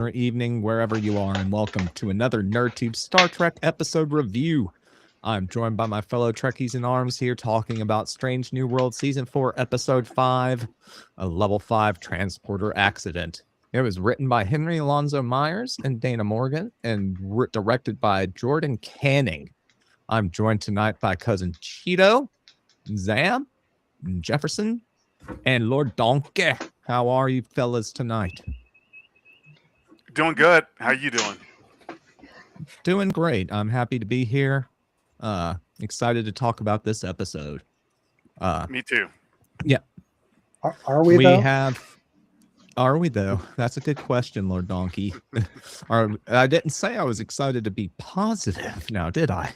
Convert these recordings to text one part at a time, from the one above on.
or evening, wherever you are, and welcome to another NerdTube Star Trek episode review. I'm joined by my fellow Trekkies in arms here talking about Strange New World Season 4, Episode 5, a Level 5 Transporter Accident. It was written by Henry Alonzo Myers and Dana Morgan and directed by Jordan Canning. I'm joined tonight by Cousin Cheeto, Zam, Jefferson, and Lord Donkey. How are you fellas tonight? Doing good. How you doing? Doing great. I'm happy to be here. Excited to talk about this episode. Me too. Yeah. Are we though? Are we though? That's a good question, Lord Donkey. I didn't say I was excited to be positive now, did I?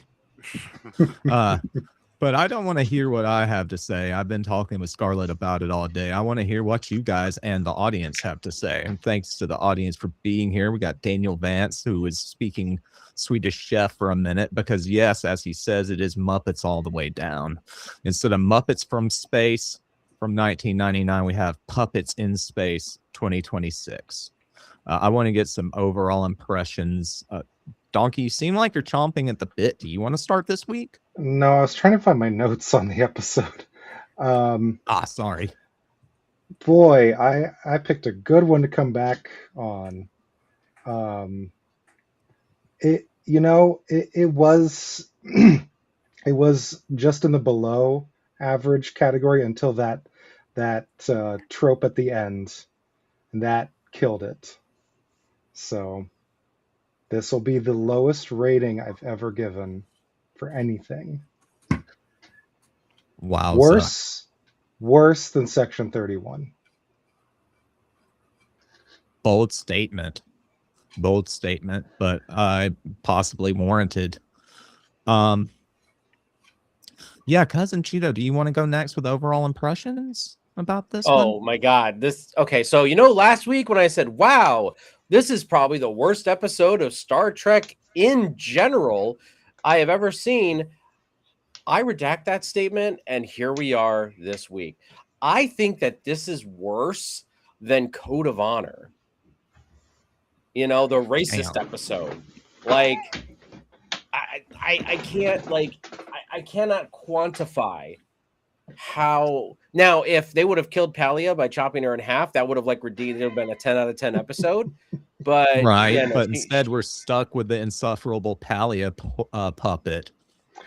But I don't want to hear what I have to say. I've been talking with Scarlett about it all day. I want to hear what you guys and the audience have to say. And thanks to the audience for being here. We got Daniel Vance, who is speaking Swedish Chef for a minute, because yes, as he says, it is Muppets all the way down. Instead of Muppets from Space from 1999, we have Puppets in Space 2026. I want to get some overall impressions. Donkey, you seem like you're chomping at the bit. Do you want to start this week? No, I was trying to find my notes on the episode. Sorry. Boy, I picked a good one to come back on. It was it was just in the below average category until that trope at the end, and that killed it. So this will be the lowest rating I've ever given for anything. Wow. Worse than Section 31. Bold statement, but possibly warranted. Yeah, Cousin Cheeto, do you want to go next with overall impressions about this one? Oh my God. Okay, so last week when I said, wow, this is probably the worst episode of Star Trek in general I have ever seen, I redact that statement, and here we are this week. I think that this is worse than Code of Honor. The racist episode. Like, I can't, I cannot quantify how. Now, if they would have killed Palia by chopping her in half, that would have redeemed it, been a 10 out of 10 episode. But right, but instead we're stuck with the insufferable Palia puppet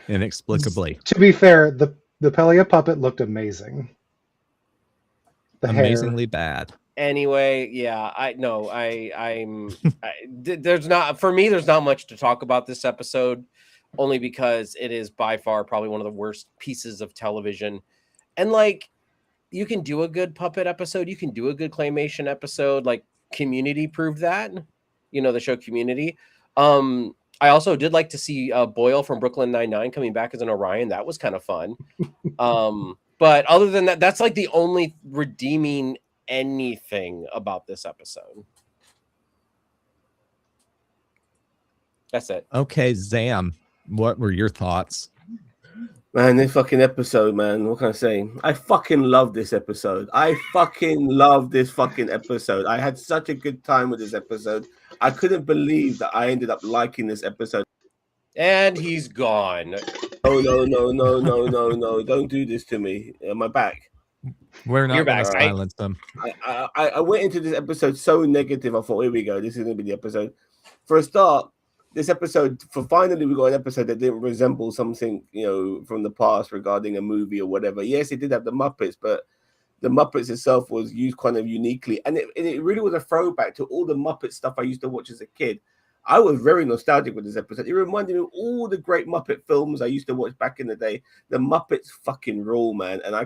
inexplicably. To be fair, the Palia puppet looked amazing. Amazingly bad. Anyway, yeah, there's not much to talk about this episode, only because it is by far probably one of the worst pieces of television. And you can do a good puppet episode, you can do a good claymation episode, Community proved that, the show Community. I also did like to see Boyle from Brooklyn Nine-Nine coming back as an Orion. That was kind of fun. But other than that, that's the only redeeming anything about this episode. That's it. Okay, Zam, what were your thoughts? Man, this fucking episode, man. What can I say? I fucking love this episode. I had such a good time with this episode. I couldn't believe that I ended up liking this episode. And he's gone. Oh, no. Don't do this to me. Am I back? We're not going to silence them. I went into this episode so negative. I thought, here we go. This is going to be the episode. For a start, this episode, finally we got an episode that didn't resemble something, from the past regarding a movie or whatever. Yes, it did have the Muppets, but the Muppets itself was used kind of uniquely. And it really was a throwback to all the Muppet stuff I used to watch as a kid. I was very nostalgic with this episode. It reminded me of all the great Muppet films I used to watch back in the day. The Muppets fucking rule, man. And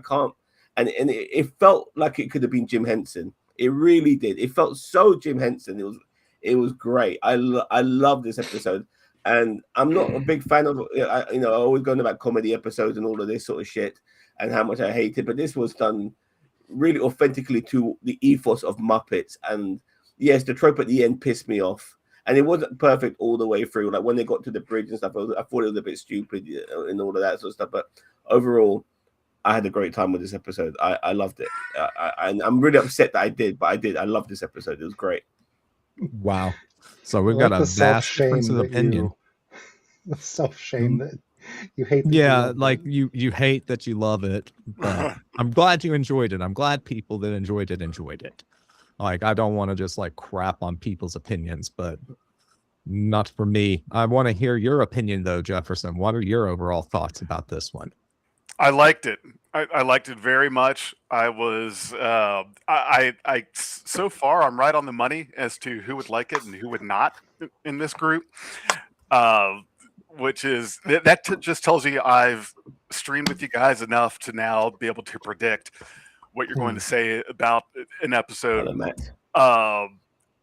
it felt like it could have been Jim Henson. It really did. It felt so Jim Henson. It was great. I love this episode, and I'm not a big fan of I always going about comedy episodes and all of this sort of shit, and how much I hate it. But this was done really authentically to the ethos of Muppets. And yes, the trope at the end pissed me off, and it wasn't perfect all the way through. When they got to the bridge and stuff, I thought it was a bit stupid and all of that sort of stuff. But overall, I had a great time with this episode. I loved it, and I'm really upset that I did, but I did. I loved this episode. It was great. Wow. So we've I got like a the vast difference self-shame of that opinion. the self-shame Mm, that you hate that you Yeah, loved like it. you hate that you love it, but I'm glad you enjoyed it. I'm glad people that enjoyed it. Like I don't want to just like crap on people's opinions, but not for me. I want to hear your opinion though, Jefferson. What are your overall thoughts about this one? I liked it. I liked it very much. I was so far I'm right on the money as to who would like it and who would not in this group. Uh, which is just tells you I've streamed with you guys enough to now be able to predict what you're going to say about an episode. Hello, Matt.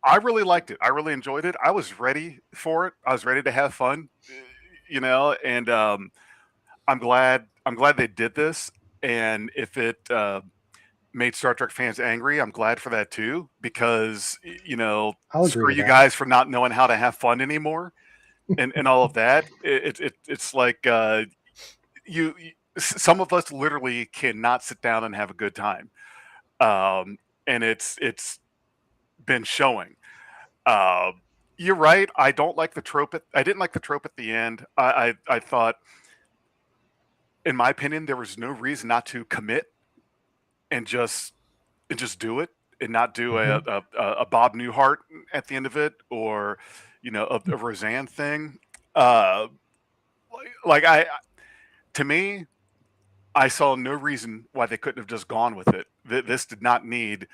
I really liked it. I really enjoyed it. I was ready for it. I was ready to have fun, and I'm glad they did this. And if it made Star Trek fans angry, I'm glad for that too, because I'll agree screw to you that. guys for not knowing how to have fun anymore, and all of that. It's like some of us literally cannot sit down and have a good time, and it's been showing. Uh, you're right. I don't like the trope. I didn't like the trope at the end. I thought, in my opinion, there was no reason not to commit and just do it and not do Mhm. a Bob Newhart at the end of it, or a Roseanne thing. Uh, like to me, I saw no reason why they couldn't have just gone with it. This did not need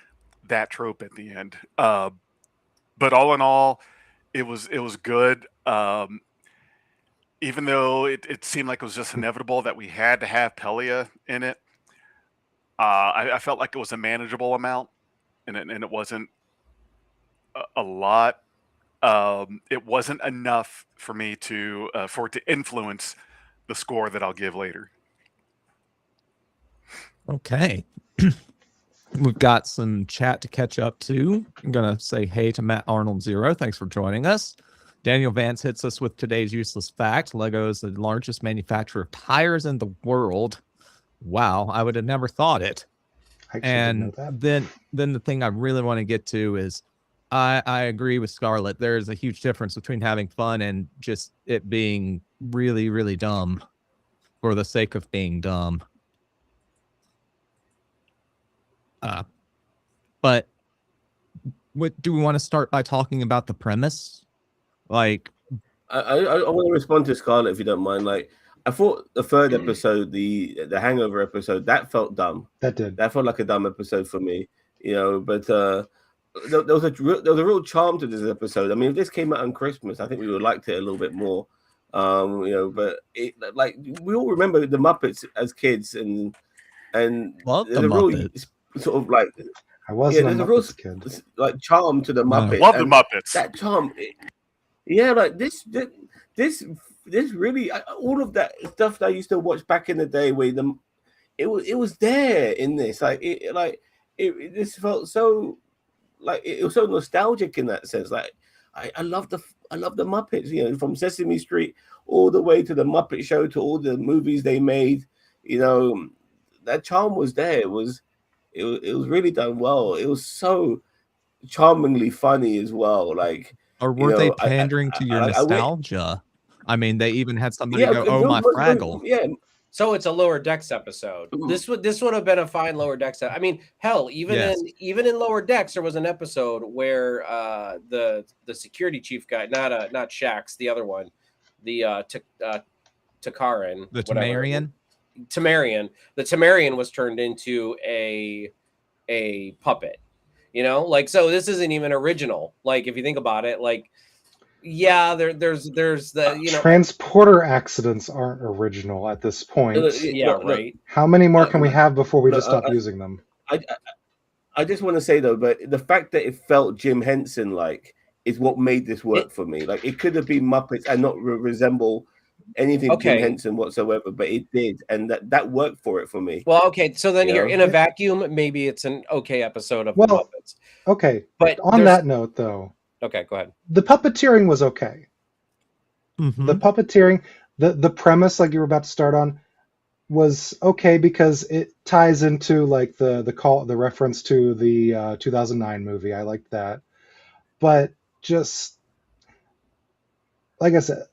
that trope at the end. But all in all, it was good. Even though it seemed like it was just inevitable that we had to have Pelia in it, I felt like it was a manageable amount, and it wasn't a lot. It wasn't enough for me for it to influence the score that I'll give later. Okay. We've got some chat to catch up to. I'm going to say hey to Matt Arnold Zero. Thanks for joining us. Daniel Vance hits us with today's useless fact. Lego is the largest manufacturer of tires in the world. Wow, I would have never thought it. I actually didn't know And that. then the thing I really want to get to is I agree with Scarlett. There's a huge difference between having fun and just it being really, really dumb for the sake of being dumb. But what do we want to start by talking about the premise? Like, I want to respond to Scarlett if you don't mind. Like, I thought the third episode, the Hangover episode, that felt dumb. That did. That felt like a dumb episode for me, But there was a real charm to this episode. I mean, if this came out on Christmas, I think we would have liked it a little bit more. But like we all remember the Muppets as kids, and love the there's a real Muppets. sort of like I wasn't there's a a real Muppets kid. like charm to the No. Muppets. Love the and Muppets. that charm. Yeah, like this really all of that stuff that I used to watch back in the day, where it was there in this, this felt so like it was so nostalgic in that sense. Like I love the Muppets, from Sesame Street all the way to the Muppet Show to all the movies they made. That charm was there. It was really done well. It was so charmingly funny as well. Like. Or were they pandering to your nostalgia? I mean, they even had somebody go, "Oh, my Fraggle." Yeah. So it's a Lower Decks episode. This would have been a fine Lower Decks. I mean, hell, even in Lower Decks, there was an episode where the security chief guy, not Shax, the other one, the Takarin, the Tamarian. The Tamarian was turned into a puppet. So this isn't even original. Like, if you think about it, like, yeah, there's the transporter accidents aren't original at this point. Right. How many more can we have before we just stop using them? I just want to say though, but the fact that it felt Jim Henson like is what made this work for me. Like, it could have been Muppets and not resemble anything Jim Henson whatsoever, but it did, and that worked for me. Well, okay, so then here in a vacuum, maybe it's an okay episode of the Muppets. Okay, but on that note, though, okay, go ahead. The puppeteering was okay. Mm-hmm. The puppeteering, the premise, like you were about to start on, was okay because it ties into like the reference to the 2009 movie. I liked that, but just like I said,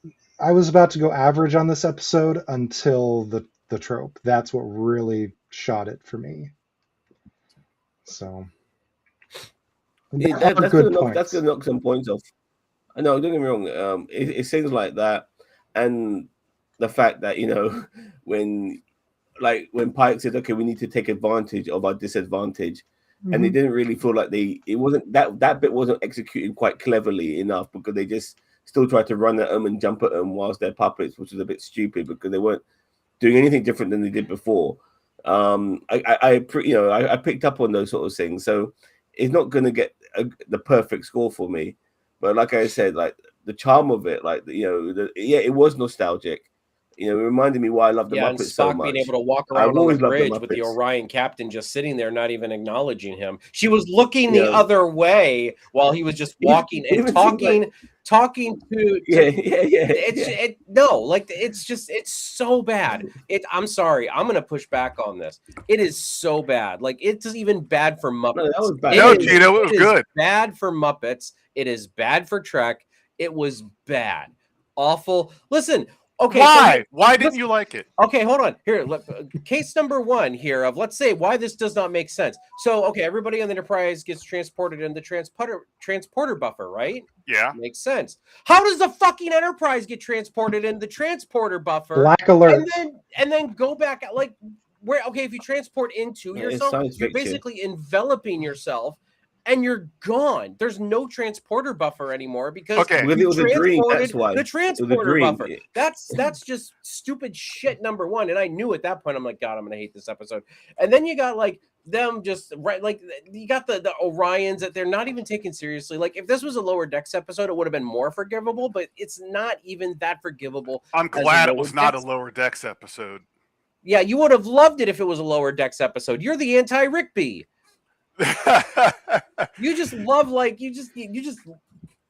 I was about to go average on this episode until the trope. That's what really shot it for me. So there are that's good gonna points. that's gonna knock some points off. I know, don't get me wrong. It seems like that, and the fact that when Pike said, "Okay, we need to take advantage of our disadvantage," and it Mhm. didn't really feel like it wasn't that bit wasn't executed quite cleverly enough, because they just still tried to run at them and jump at them whilst they're puppets, which was a bit stupid because they weren't doing anything different than they did before. I picked up on those sort of things, so it's not going to get the perfect score for me. But like I said, like the charm of it, it was nostalgic. It reminded me why I love the Yeah, and Muppets so Spock much. being able to walk I've around on the always loved the bridge with the Muppets. Orion captain just sitting there, not even acknowledging him. She was looking Yeah. the other way while he was just walking and even seems talking to Yeah. no, like it's so bad. I'm sorry, I'm gonna push back on this. It is so bad. Like it's even bad for Muppets. No, that was bad. No, Gino, it was good. Bad for Muppets. It is bad for Trek. It was bad, awful. Listen. Okay, Why? Why didn't you like it? Okay, hold on. Here, case number one here of let's say why this does not make sense. So, okay, everybody on the Enterprise gets transported in the transporter buffer, right? Yeah. Makes sense. How does the fucking Enterprise get transported in the transporter buffer? Black alert. And then go back like where? Okay, if you transport into yourself, you're basically enveloping yourself. And you're gone. There's no transporter buffer anymore because it was a dream. That's why the transporter buffer. That's just stupid shit. Number one, and I knew at that point I'm like, God, I'm gonna hate this episode. And then you got like them just right, like you got the Orions that they're not even taken seriously. Like if this was a Lower Decks episode, it would have been more forgivable, but it's not even that forgivable. I'm glad it was not a Lower Decks episode. Yeah, you would have loved it if it was a Lower Decks episode. You're the anti-Rigby. You just love you just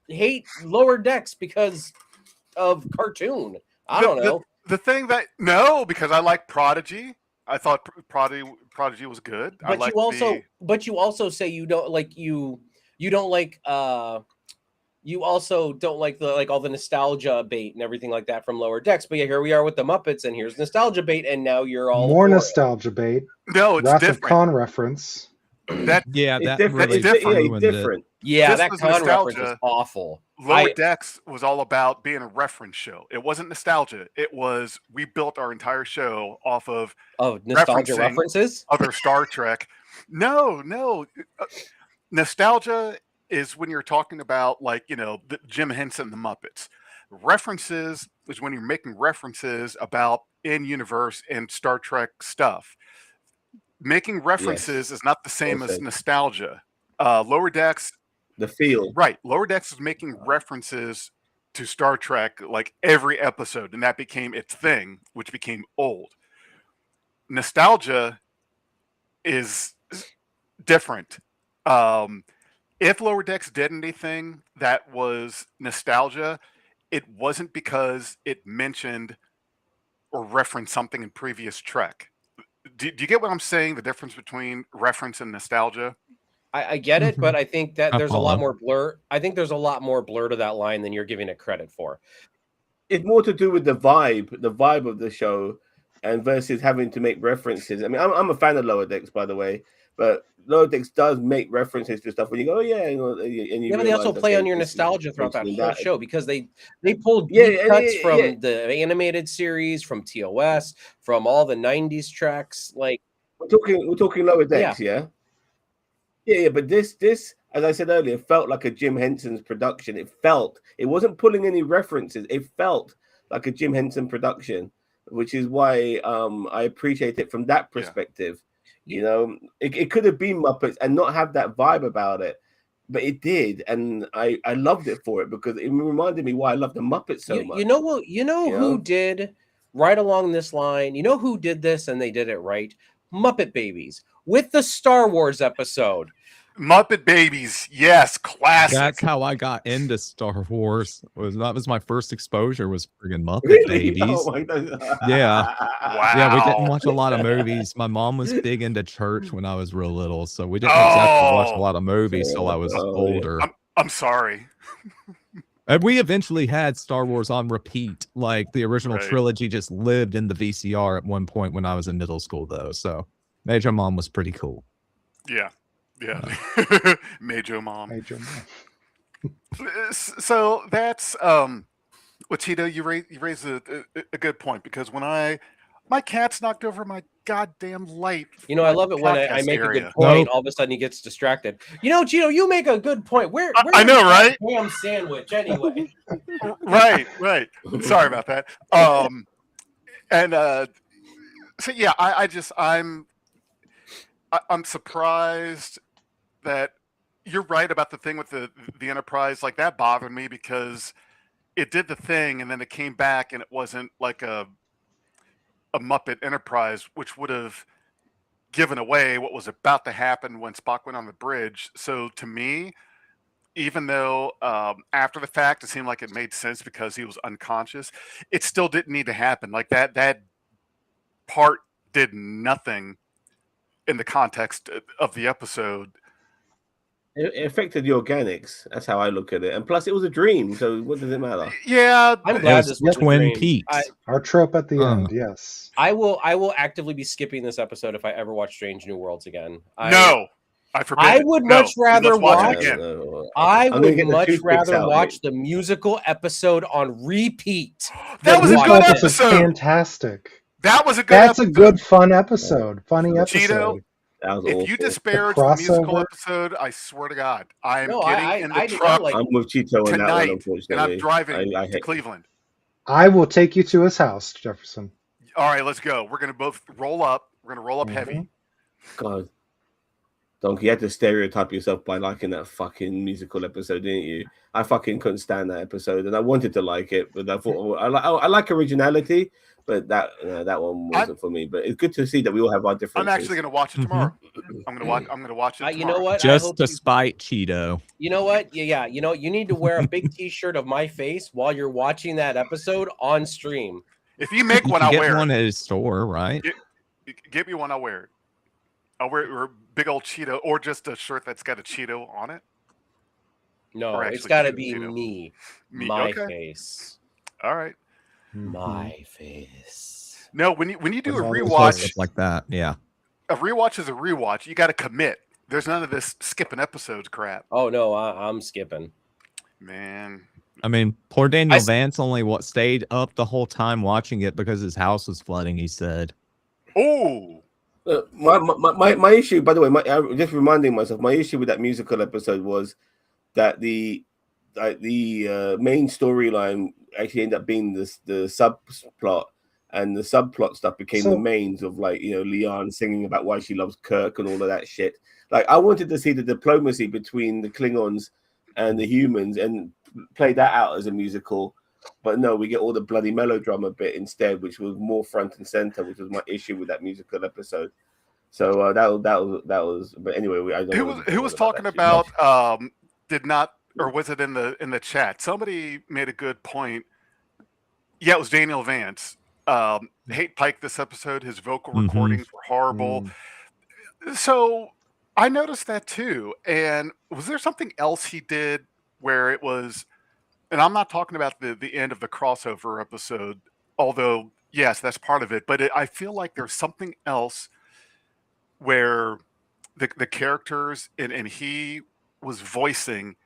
hate Lower Decks because of cartoon. I don't know. The thing that because I like Prodigy. I thought Prodigy was good. But you also say you don't like you don't like you also don't like all the nostalgia bait and everything like that from Lower Decks. But yeah, here we are with the Muppets, and here's nostalgia bait, and now you're all more nostalgia bait. No, it's Wrath different. of Khan reference. That different. Yeah, that Khan reference is awful. Lower Decks was all about being a reference show. It wasn't nostalgia. It was we built our entire show off of nostalgia references. Other Star Trek. No. Nostalgia is when you're talking about the Jim Henson, the Muppets. References is when you're making references about in-universe and Star Trek stuff. Making references is not the same as nostalgia. Lower Decks, the feel. Right. Lower Decks is making references to Star Trek like every episode, and that became its thing, which became old. Nostalgia is different. If Lower Decks did anything that was nostalgia, it wasn't because it mentioned or referenced something in previous Trek. Do you get what I'm saying? The difference between reference and nostalgia? I get it, but I think that there's a lot more blur. I think there's a lot more blur to that line than you're giving it credit for. It's more to do with the vibe of the show, and versus having to make references. I mean, I'm a fan of Lower Decks, by the way, but Lower Decks does make references to stuff when you go, but they also play on your nostalgia throughout that whole show because they pulled deep cuts from the animated series, from TOS, from all the '90s tracks. Like we're talking Lower Decks, yeah. But this, as I said earlier, felt like a Jim Henson's production. It wasn't pulling any references. It felt like a Jim Henson production, which is why I appreciate it from that perspective. Yeah. It could have been Muppets and not have that vibe about it, but it did, and I loved it for it because it reminded me why I love the Muppets so much. Who did right along this line? You know who did this and they did it right? Muppet Babies with the Star Wars episode. Muppet Babies, yes, classic. That's how I got into Star Wars. That was my first exposure. Was friggin' Muppet Really? Babies. Oh my God. Yeah, wow. Yeah. We didn't watch a lot of movies. My mom was big into church when I was real little, so we didn't exactly watch a lot of movies till I was older. I'm sorry. And we eventually had Star Wars on repeat. Like the original Right. trilogy just lived in the VCR at one point when I was in middle school, though. So Major Mom was pretty cool. Yeah. Major Mom. Major Mom. So that's well, Tito, you raise a good point, because when my cat's knocked over my goddamn light. You know, I love it when I podcast make a good area. point. Nope. All of a sudden, he gets distracted. You know, Gino, you make a good point. Where's I know, right? Ham sandwich anyway? Right. Sorry about that. And so yeah, I'm surprised that you're right about the thing with the Enterprise. Like, that bothered me because it did the thing and then it came back and it wasn't like a Muppet Enterprise, which would have given away what was about to happen when Spock went on the bridge. So to me, even though after the fact it seemed like it made sense because he was unconscious, it still didn't need to happen. Like, that part did nothing in the context of the episode. It affected the organics. That's how I look at it. And plus, it was a dream. So what does it matter? Yeah, I'm It glad was this was a Twin dream. Peaks. Our trope at the Uh. end, yes. I will actively be skipping this episode if I ever watch Strange New Worlds again. no, I forbid. I it. would No, much rather let's watch watch- it again. I I'm gonna would get the much toothpicks rather out, watch mate. the musical episode on repeat. That was a We good thought this was episode. fantastic. That was a good That's episode. a good, fun episode. Funny episode. Cheeto, That was if awful. you disparage the musical crossover. episode, I swear to God, I'm No, getting in the I truck like I'm with Cheeto on that tonight, one, and unfortunately. I'm driving I to hate Cleveland. I will take you to his house, Jefferson. All right, let's go. We're gonna both roll up. We're gonna roll up heavy. God. Donkey, you had to stereotype yourself by liking that fucking musical episode, didn't you? I fucking couldn't stand that episode, and I wanted to like it, but I thought I like originality, but that one wasn't for me. But it's good to see that we all have our I'm differences. actually gonna watch it tomorrow. I'm gonna watch it tomorrow. you know what? I Just hope to you- spite Cheeto. You know what? Yeah. You know, you need to wear a big T-shirt of my face while you're watching that episode on stream. If you make You one, can I'll get wear one it. at his store, right? Give me one, I'll wear it. I'll wear a big old Cheeto, or just a shirt that's got a Cheeto on it. No, Or it's actually got to Cheeto, be Cheeto. me. Me, My okay. face. All right. My face. No, when you do a With all those rewatch, layers. Like that. Yeah. a rewatch is a rewatch. You got to commit. There's none of this skipping episodes crap, Oh no, I'm skipping. man. I mean, poor Daniel s- Vance only stayed up the whole time watching it because his house was flooding, he said. Oh, My issue, by the way, just reminding myself, my issue with that musical episode was that the main storyline actually ended up being the subplot, and the subplot stuff became the mains of, like, Leon singing about why she loves Kirk and all of that shit. Like, I wanted to see the diplomacy between the Klingons and the humans and play that out as a musical. But no, we get all the bloody melodrama bit instead, which was more front and center, which was my issue with that musical episode. So that was. But anyway, I don't know who was talking that shit. about? Did not, or was it in the chat? Somebody made a good point. Yeah, it was Daniel Vance. Hate Pike this episode. His vocal recordings were horrible. So I noticed that too. And was there something else he did where it was? And I'm not talking about the end of the crossover episode, although yes, that's part of it. But I feel like there's something else where the characters and he was voicing,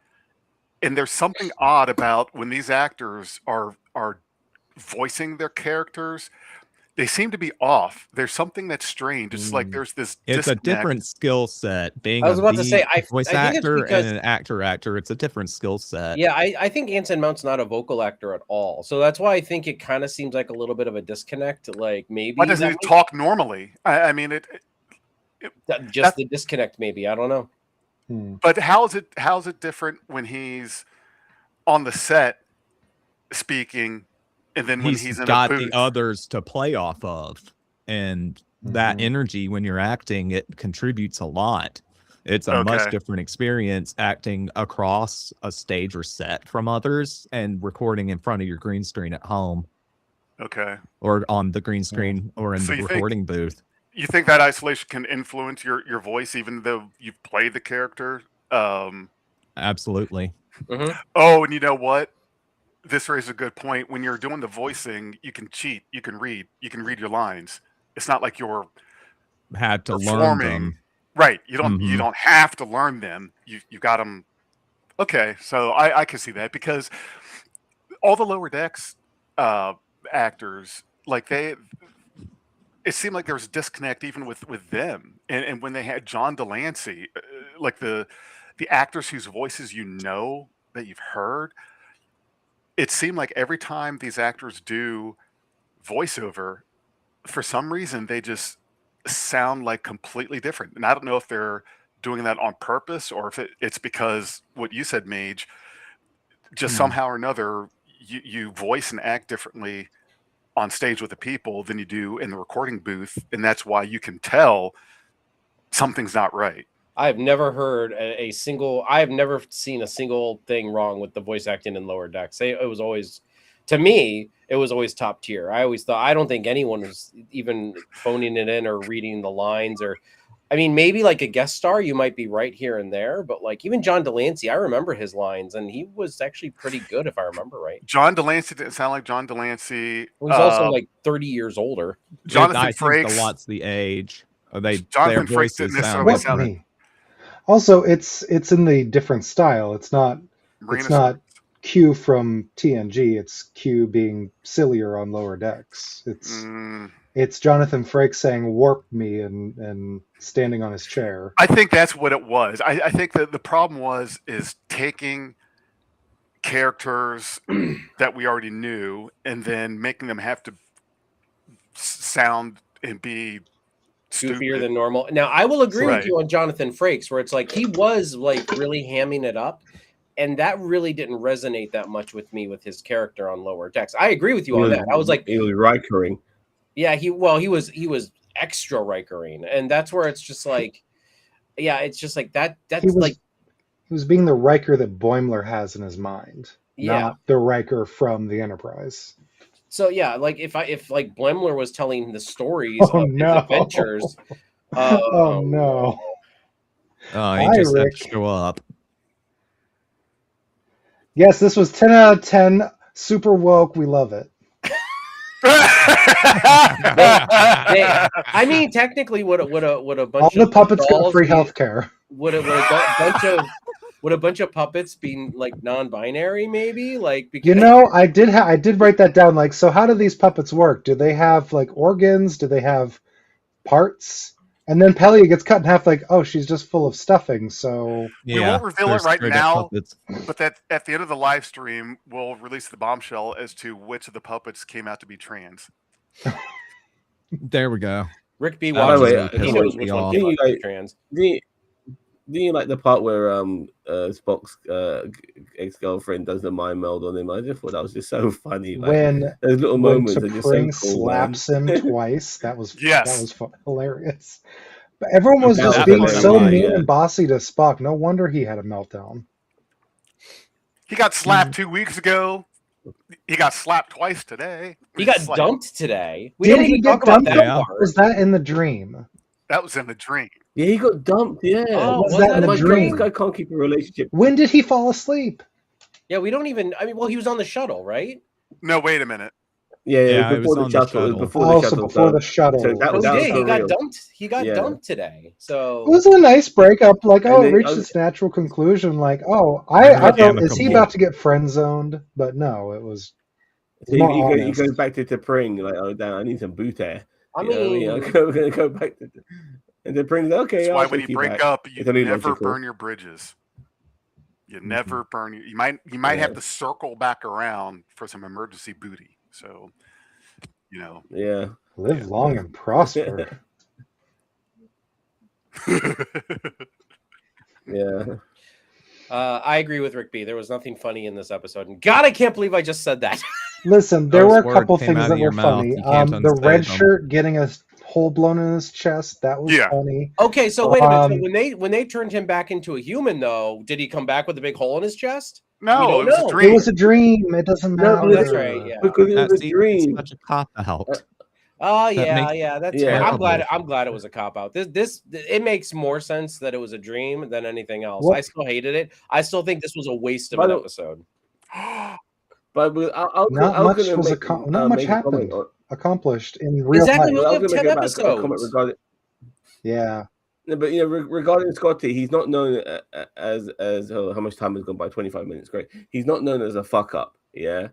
and there's something odd about when these actors are voicing their characters. They seem to be off. There's something that's strange. It's like there's this. It's disconnect. a different skill set. Being I was a about to say, voice I think it's actor because- and an actor, it's a different skill set. Yeah, I think Anson Mount's not a vocal actor at all. So that's why I think it kind of seems like a little bit of a disconnect. Like maybe Why doesn't he talk normally? I mean, just the disconnect. Maybe I don't know. But how's it different when he's on the set speaking, and then when he's in got a booth? the others to play off of, and that energy when you're acting, it contributes a lot. It's a much different experience acting across a stage or set from others and recording in front of your green screen at home. Okay. Or on the green screen or in the recording booth. You think that isolation can influence your voice, even though you've played the character Absolutely. Mhm. Oh, and you know what? This raises a good point. When you're doing the voicing, you can cheat. You can read. You can read your lines. It's not like you're Had to learn performing. them. Right. You don't. You Mhm. don't have to learn them. You got them. Okay, so I can see that because all the lower decks actors, like it seemed like there was a disconnect even with them, and when they had John Delancey, like the actors whose voices you know that you've heard, it seemed like every time these actors do voiceover, for some reason they just sound like completely different, and I don't know if they're doing that on purpose or if it's because what you said, Mage, just somehow or another you voice and act differently on stage with the people than you do in the recording booth, and that's why you can tell something's not right. I've never heard a single. I've never seen a single thing wrong with the voice acting in Lower Decks. It was always, to me, it was always top tier. I always thought. I don't think anyone was even phoning it in or reading the lines. Or, I mean, maybe like a guest star, you might be right here and there. But like even John Delancey, I remember his lines, and he was actually pretty good if I remember right. John Delancey didn't sound like John Delancey. He was also like 30 years older. Jonathan I think a Frakes. lot's the age. Their Jonathan Frakes voices didn't sound necessarily What sound. me? Also, it's in the different style. It's not Marina Q from TNG. It's Q being sillier on Lower Decks. It's Jonathan Frakes saying "warp me" and standing on his chair. I think that's what it was. I think that the problem is taking characters that we already knew and then making them have to sound and be Goofier stupid. than normal. Now, I will agree Right. with you on Jonathan Frakes, where it's like he was like really hamming it up, and that really didn't resonate that much with me with his character on Lower Decks. I agree with you on that. I was like, he was Rikering. yeah, he was extra Rikering, and that's where it's just like, yeah, it's just like that. That's He was being the Riker that Boimler has in his mind, Yeah. not the Riker from the Enterprise. so yeah, like if like Boimler was telling the stories Oh, of no. his adventures. Oh no! Oh, he Hi, just had Rick. to show up. Yes, this was 10 out of 10. Super woke. We love it. I mean, technically, would a bunch All the of puppets got dolls free be- healthcare. would a bunch of puppets be like non-binary? Maybe like because You know, I did write that down. Like, so how do these puppets work? Do they have like organs? Do they have parts? And then Pelia gets cut in half. Like, oh, she's just full of stuffing. So We won't reveal they're it right straight up now, puppets. but that at the end of the live stream, we'll release the bombshell as to which of the puppets came out to be trans. There we go. Rick B. By the watches way, it, he pissed knows me which off. one Do you like- trans. Do you like the part where Spock's ex-girlfriend does the mind meld on him? I just thought that was just so funny. Like, when those little moments are just so T'Pring cool, man. slaps him twice, that was Yes. hilarious. But everyone was That just was being hilarious. so Yeah. mean and bossy to Spock. No wonder he had a meltdown. He got slapped 2 weeks ago. He got slapped twice today. He got It's like- dumped today. We Did don't he even get talk about dumped? that Yeah. part. Was that in the dream? That was in the dream. Yeah, he got dumped. Yeah, Oh, was that in the my dream? God, this guy can't keep a relationship. When did he fall asleep? Yeah, we don't even. I mean, well, he was on the shuttle, right? No, wait a minute. Yeah, it was before the on the shuttle. It shuttle. was before Oh, the so shuttle. before the shuttle. so that Oh, was he that did. was He got real. dumped. He got Yeah. dumped today. So It was a nice breakup. Like, And oh, then- it reached its natural conclusion. Like, oh, Very I wrote, is he amicable. about to get friend zoned? But no, it was. So he, more he honest. goes back to T'Pring, like, oh, damn, I need some boot air. I You know what mean, I'm going to go back to. And T'Pring's like, okay. That's I'll why when take you break back. up, you It's only never logical. burn your bridges. You never burn your. You might Yeah. have to circle back around for some emergency booty. So, you know. Yeah. Live long and prosper. Yeah. I agree with Rick B. There was nothing funny in this episode, and God, I can't believe I just said that. Listen, there Those were a words couple came things out that of your were mouth. funny. You can't The unsay red them. shirt getting a hole blown in his chest, that was Yeah. funny. Okay, so wait a minute. So Um, when they turned him back into a human, though, did he come back with a big hole in his chest? We No, don't it was know. a dream. It was a dream. It doesn't No, matter. but that's right, yeah. Because it was a It's dream. such a cop out. Oh That yeah, makes- yeah. That's Yeah. fair. I'm glad. Well, I'm glad it was a cop out. This it makes more sense that it was a dream than anything else. What- I still hated it. I still think this was a waste of By an the- episode. But Not I was much going to was make not much make a comment. happened accomplished in real Exactly. life. We I only was have going to 10 make a comment episodes. regarding. Yeah. No, but regarding Scotty, he's not known as how much time has gone by. 25 minutes, great. He's not known as a fuck up, yeah.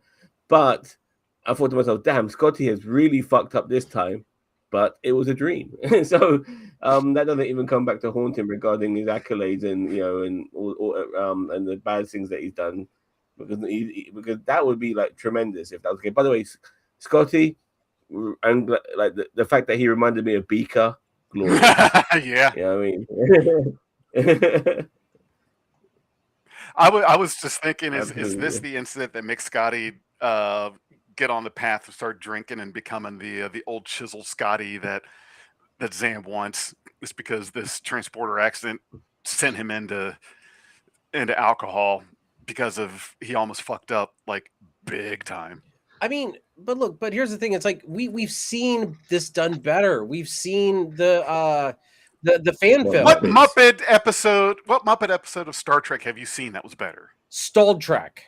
But I thought to myself, damn, Scotty has really fucked up this time. But it was a dream, so that doesn't even come back to haunt him regarding his accolades and and and the bad things that he's done, because because that would be like tremendous if that was okay. By the way, Scotty, and like the fact that he reminded me of Beaker. Glorious. Yeah. I mean, I was just thinking, is Absolutely. this the incident that makes Scotty get on the path to start drinking and becoming the old chiseled Scotty that Zam wants? It's because this transporter accident sent him into alcohol because of he almost fucked up like big time. I mean, but look, but here's the thing. It's like we've seen this done better. We've seen the fan film. What Muppets. Muppet episode of Star Trek have you seen that was better? Stalled Trek.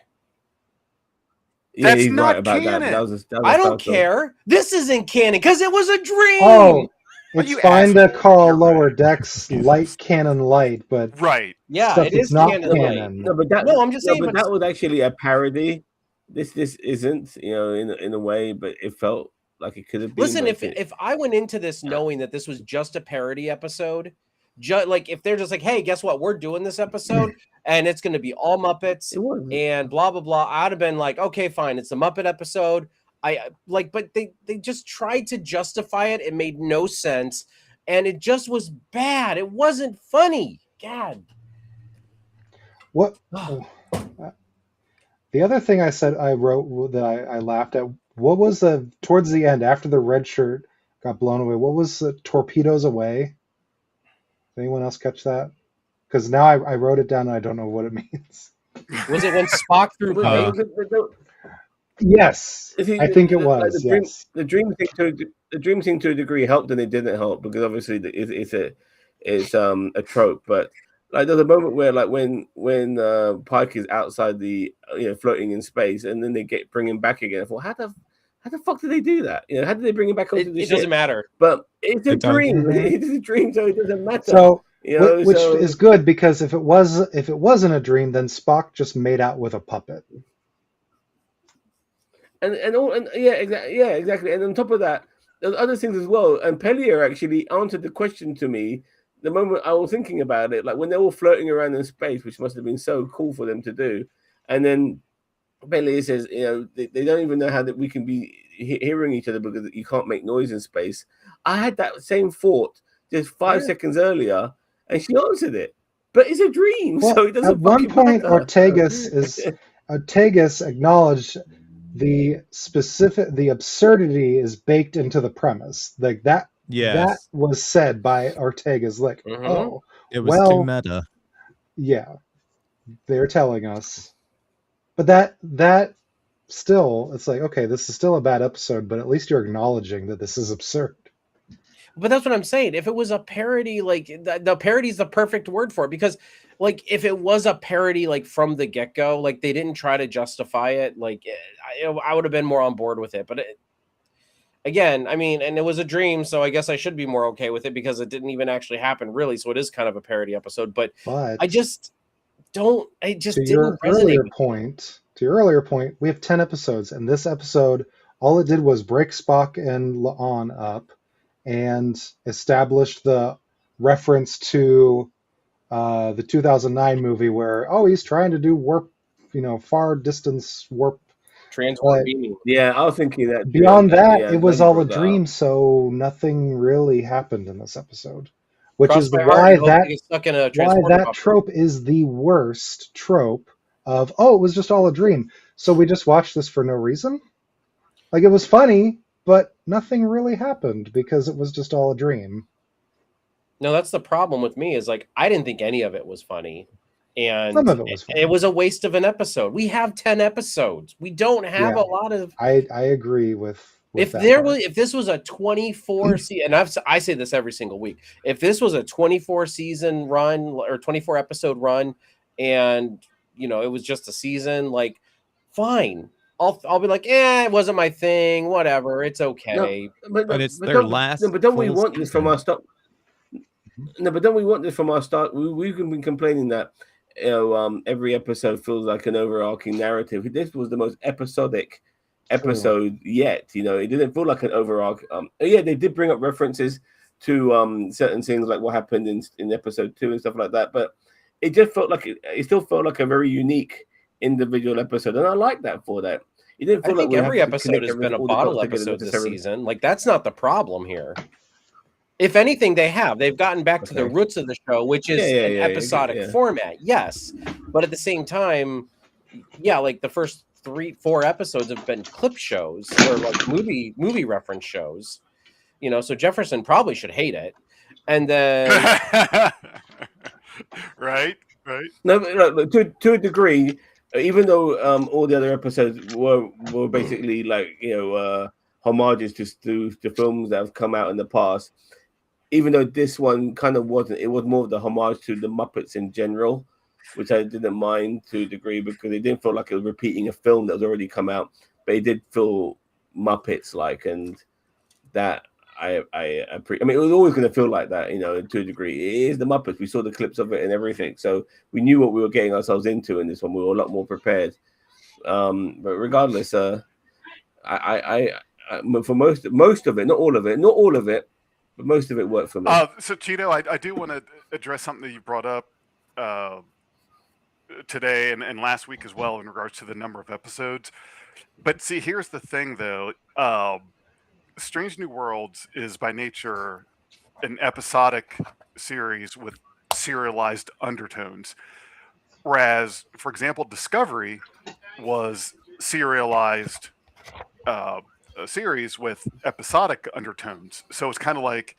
Yeah, That's he's not right about canon. that. That was a I don't Star Trek. care. This isn't canon because it was a dream. Oh, it's you fine to asshole. call You're Lower right. Decks light canon light, but Right. Yeah, stuff it that's is not canon. light. canon. No, but that. No, I'm just saying, but but- that was actually a parody. This isn't, in a way, but it felt like it could have been. Listen, but if I went into this knowing that this was just a parody episode, like if they're just like, hey, guess what? We're doing this episode and it's going to be all Muppets it was. and blah blah blah. I'd have been like, okay, fine, it's a Muppet episode. But they just tried to justify it. It made no sense, and it just was bad. It wasn't funny. God. What? The other thing I said I wrote that I laughed at. What was the towards the end after the red shirt got blown away? What was the torpedoes away? Did anyone else catch that? Because now I wrote it down and I don't know what it means. Was it when Spock threw Well, paint? Yes, See, I think it like was. the dream, Yes. the dream thing to a degree helped and it didn't help because obviously it's a trope. But like there's a moment where like when Pike is outside the floating in space and then they bring him back again. I thought how the fuck did they do that? How did they bring him back onto the It ship? doesn't matter. But it's a It doesn't. dream. It's a dream, so it doesn't matter. So, which so- is good because if it wasn't a dream, then Spock just made out with a puppet. and exactly. And on top of that, there's other things as well. And Pellier actually answered the question to me the moment I was thinking about it, like when they're all floating around in space, which must have been so cool for them to do. And then Pellier says, they don't even know how that we can be hearing each other because you can't make noise in space. I had that same thought just 5 seconds earlier, and she answered it. But it's a dream, Well, so it doesn't. at one fucking point, matter. Ortegas acknowledged the absurdity is baked into the premise. Like that. Yes. That was said by Ortega's like, Mhm. oh, It was well, too meta. yeah, they're telling us. But that still, it's like, okay, this is still a bad episode, but at least you're acknowledging that this is absurd. But that's what I'm saying. If it was a parody, like the parody is the perfect word for it, because like if it was a parody, like from the get go, like they didn't try to justify it, like I would have been more on board with it. But again, I mean, and it was a dream, so I guess I should be more okay with it because it didn't even actually happen, really. So it is kind of a parody episode. But But I just don't. I just to didn't your resonate. earlier point, we have 10 episodes, and this episode, all it did was break Spock and La'an up and established the reference to the 2009 movie where, he's trying to do warp, far distance warp. Transport beaming. Yeah, I was thinking that. Beyond that, yeah, it was glad you all a brought that dream, up. so nothing really happened in this episode. Which Cross is my heart why and hope that they get stuck in a why transporter that buffer. trope is the worst trope of, it was just all a dream. So we just watched this for no reason? Like, it was funny, but nothing really happened because it was just all a dream. No, that's the problem with me is like I didn't think any of it was funny. And Some of it was funny. it was a waste of an episode. We have 10 episodes. We don't have Yeah. a lot of I agree with with If that there part. was, if this was a 24 season, and I say this every single week, if this was a 24 season run or 24 episode run, and it was just a season, like, fine, I'll be like, it wasn't my thing, whatever, it's No, okay. But it's but their don't, last but don't we full want this from season. our start? No, but don't we want this from our start? We've been complaining that every episode feels like an overarching narrative. This was the most episodic episode yet. It didn't feel like an overarch. Yeah, they did bring up references to certain things like what happened in episode 2 and stuff like that, but it just felt like it still felt like a very unique individual episode, and I like that for that. It didn't I feel like think we have every to episode connect has been a all the dots bottle together episode this necessarily. season. Like, that's not the problem here. If anything, they've gotten back to the Okay. roots of the show, which is an episodic yeah. format. Yes. But at the same time, yeah, like the first 3-4 episodes have been clip shows or like movie reference shows. So Jefferson probably should hate it. And then right. No, but to a degree, even though all the other episodes were basically like homages to films that have come out in the past, even though this one kind of wasn't, it was more of the homage to the Muppets in general, which I didn't mind to a degree because it didn't feel like it was repeating a film that was already come out, but it did feel Muppets like, and that I mean, it was always going to feel like that, to a degree. It is the Muppets. We saw the clips of it and everything, so we knew what we were getting ourselves into in this one. We were a lot more prepared. But regardless, I for most of it, not all of it, but most of it worked for me. So Tito, I do want to address something that you brought up today and last week as well in regards to the number of episodes. But see, here's the thing, though. Strange New Worlds is by nature an episodic series with serialized undertones. Whereas, for example, Discovery was serialized a series with episodic undertones. So it's kind of like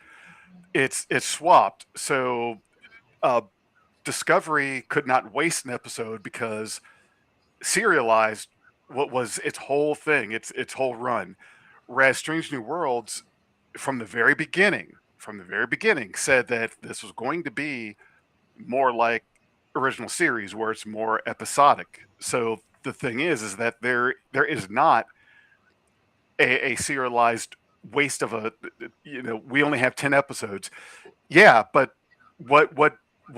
it's swapped. So Discovery could not waste an episode because serialized what was its whole thing, its whole run. Whereas Strange New Worlds, from the very beginning, said that this was going to be more like original series, where it's more episodic. So the thing is that there is not a serialized waste of we only have 10 episodes. Yeah, but what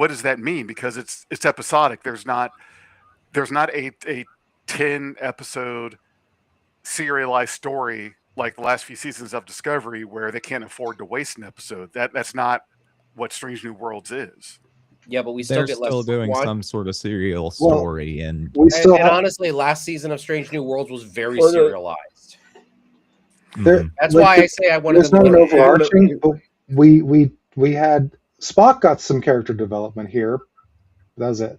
does that mean? Because it's episodic. There's not a 10 episode serialized story like the last few seasons of Discovery where they can't afford to waste an episode. That's not what Strange New Worlds is. Yeah, but we still They're get still less doing one. some sort of serial story, and We still And have, honestly, last season of Strange New Worlds was very Well, serialized. Mhm. That's like, why I say I wanted there's them not an to overarching, but we had Spock got some character development here. That was it.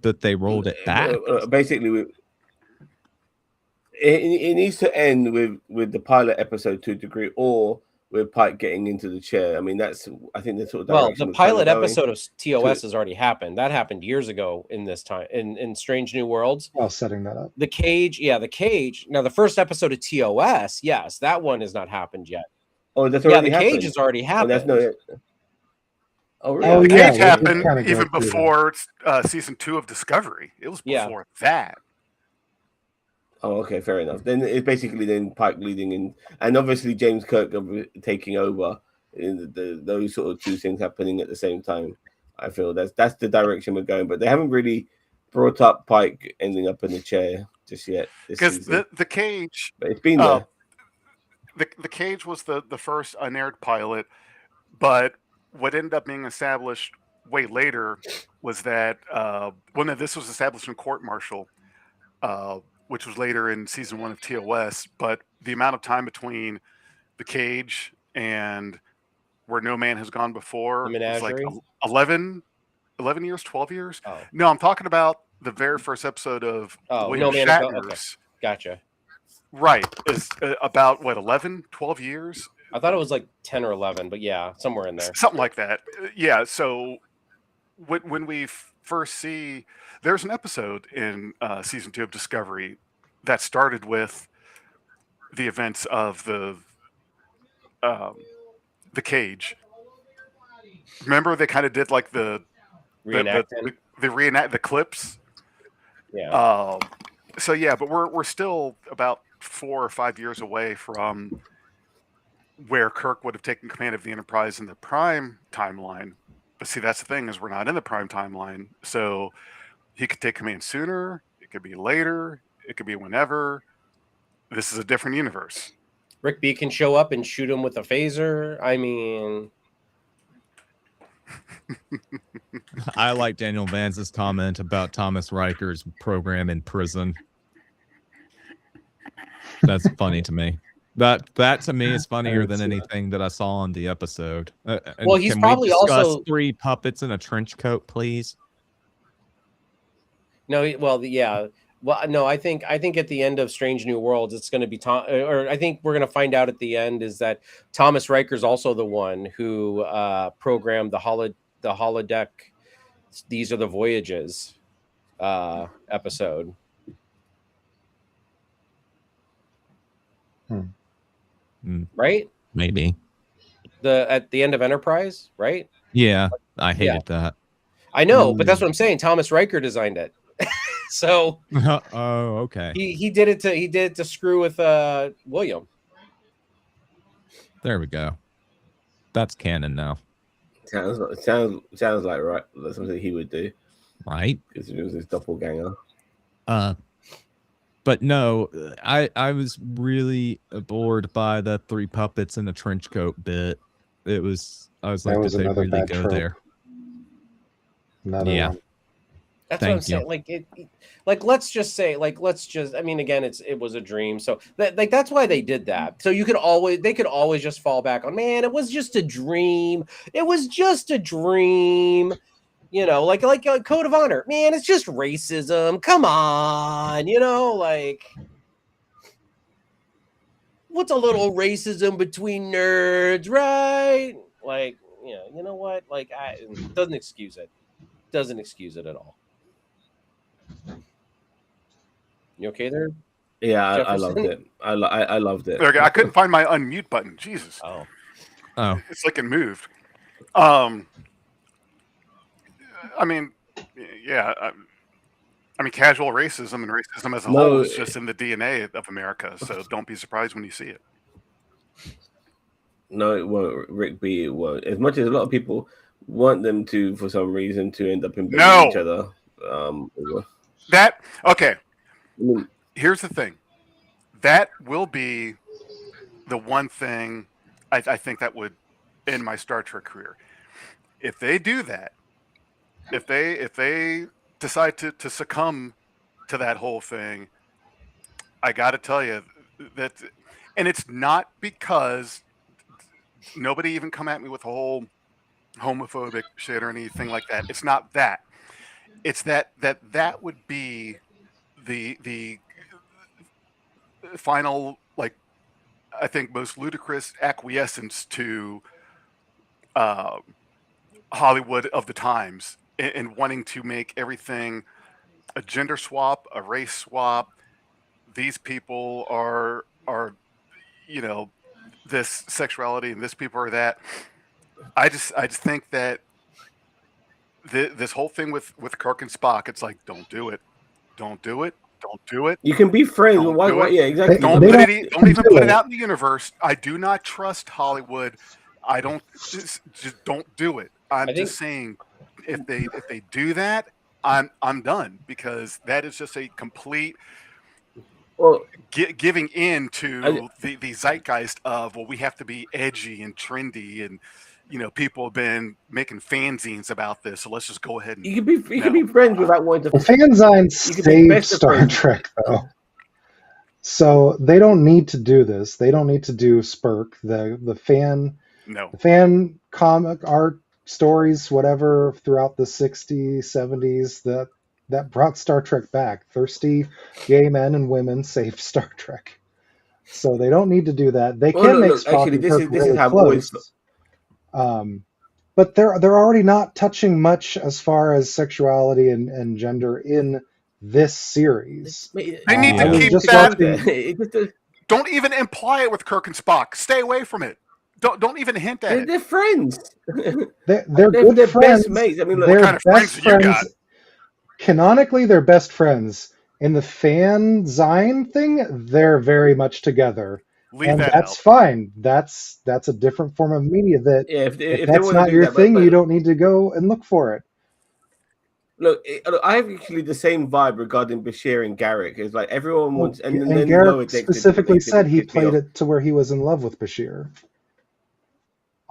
but they rolled it back. Basically, it needs to end with the pilot episode to a degree, or with Pike getting into the chair. I mean, I think the sort of Well, direction the we're kind pilot of going. episode of TOS has already happened. That happened years ago in this time in Strange New Worlds. Well, setting that up. The cage. Now, the first episode of TOS, yes, that one has not happened yet. Oh, that's Yeah, already the happened. cage has already Oh, happened. that's no. Oh, really? Oh, The yeah, cage we did happened kinda go even through that. before season 2 of Discovery. It was before that. Oh, okay, fair enough. Then it's basically then Pike leading in, and obviously James Kirk taking over. In those sort of two things happening at the same time. I feel that's the direction we're going, but they haven't really brought up Pike ending up in the chair just yet. Because the cage, but it's been there. The cage was the first unaired pilot, but what ended up being established way later was that this was established in Court Martial, which was later in season 1 of TOS. But the amount of time between the cage and Where No Man Has Gone Before was like 11 years, 12 years. Oh. No, I'm talking about the very first episode of William Shatner's. Okay. Gotcha. Right. Is about, 11, 12 years? I thought it was like 10 or 11, but yeah, somewhere in there. Something like that. Yeah, so when we first see... There's an episode in season 2 of Discovery that started with the events of the Cage. Remember, they kind of did like the Reenacting. the clips. Yeah. So yeah, but we're still about 4 or 5 years away from where Kirk would have taken command of the Enterprise in the Prime timeline. But see, that's the thing, is we're not in the Prime timeline, so he could take command sooner. It could be later. It could be whenever. This is a different universe. Rick B can show up and shoot him with a phaser. I mean, I like Daniel Vance's comment about Thomas Riker's program in prison. That's funny to me. That to me is funnier than anything that I saw on the episode. Well, he's can probably we discuss also 3 puppets in a trench coat, please? no. Well, yeah. Well, no. I think at the end of Strange New Worlds, it's going to be Tom. Or I think we're going to find out at the end is that Thomas Riker's also the one who programmed the holodeck. These are the voyages episode. Right? Maybe. At the end of Enterprise, right? Yeah, I hated that. I know, but that's what I'm saying. Thomas Riker designed it. So oh, okay. He did it to screw with William. There we go. That's canon now. Sounds like right. That's something he would do, right? Because it was his doppelganger. But no, I was really bored by the 3 puppets in the trench coat bit. I was like, did they really go trope. there? Another one. That's what I'm saying. Let's just say, I mean, again, it was a dream. So that's why they did that. So they could always just fall back on, man, it was just a dream. It was just a dream. You know, like a Code of Honor, man, it's just racism. Come on, what's a little racism between nerds, right? Like, you know what? Like, it doesn't excuse it. Doesn't excuse it at all. You okay there? Yeah, I loved it. I loved it. Okay, I couldn't find my unmute button. Jesus. Oh. It's like it moved. I mean, yeah. I mean, casual racism and racism as a whole is just in the DNA of America. So don't be surprised when you see it. No, it won't. Rick B, it won't. As much as a lot of people want them to, for some reason, to end up embedding each other. Okay. Here's the thing. That will be the one thing I think that would end my Star Trek career. If they do that, if they decide to succumb to that whole thing, I got to tell you that, and it's not because nobody even come at me with a whole homophobic shit or anything like that. It's not that. It's that would be the final, like, I think most ludicrous acquiescence to Hollywood of the times and wanting to make everything a gender swap, a race swap. These people are this sexuality and this people are that. I just think that this whole thing with Kirk and Spock, it's like, don't do it. You can be friends. Why? Yeah, exactly. Don't even put it out in the universe. I do not trust Hollywood. I don't just don't do it. I'm just saying, if they do that, I'm done, because that is just a complete giving in to the zeitgeist of, well, we have to be edgy and trendy, and people have been making fanzines about this, so let's just go ahead and you can be friends without wanting to. Fanzines saved Star Trek, though. So they don't need to do this. They don't need to do Spurk, the fan comic art stories, whatever, throughout the 60s, 70s that brought Star Trek back. Thirsty gay men and women saved Star Trek. So they don't need to do that. They can make Spock and Kirk really close. But they're already not touching much as far as sexuality and gender in this series. They need to keep that. Don't even imply it with Kirk and Spock. Stay away from it. Don't even hint at it. They're friends. They're good they're friends. best mates. I mean, look, They're what kind of best friends do you got? friends. Canonically, they're best friends. In the fan Zine thing, they're very much together. Leave And that that's out. fine. That's a different form of media that yeah, if if they that's want to not do your that, thing, but you don't need to go and look for it. look, I have actually the same vibe regarding Bashir and Garrick. It's like everyone wants, and then Lower Garrett Decks specifically didn't said he piss me played off. it to where he was in love with Bashir.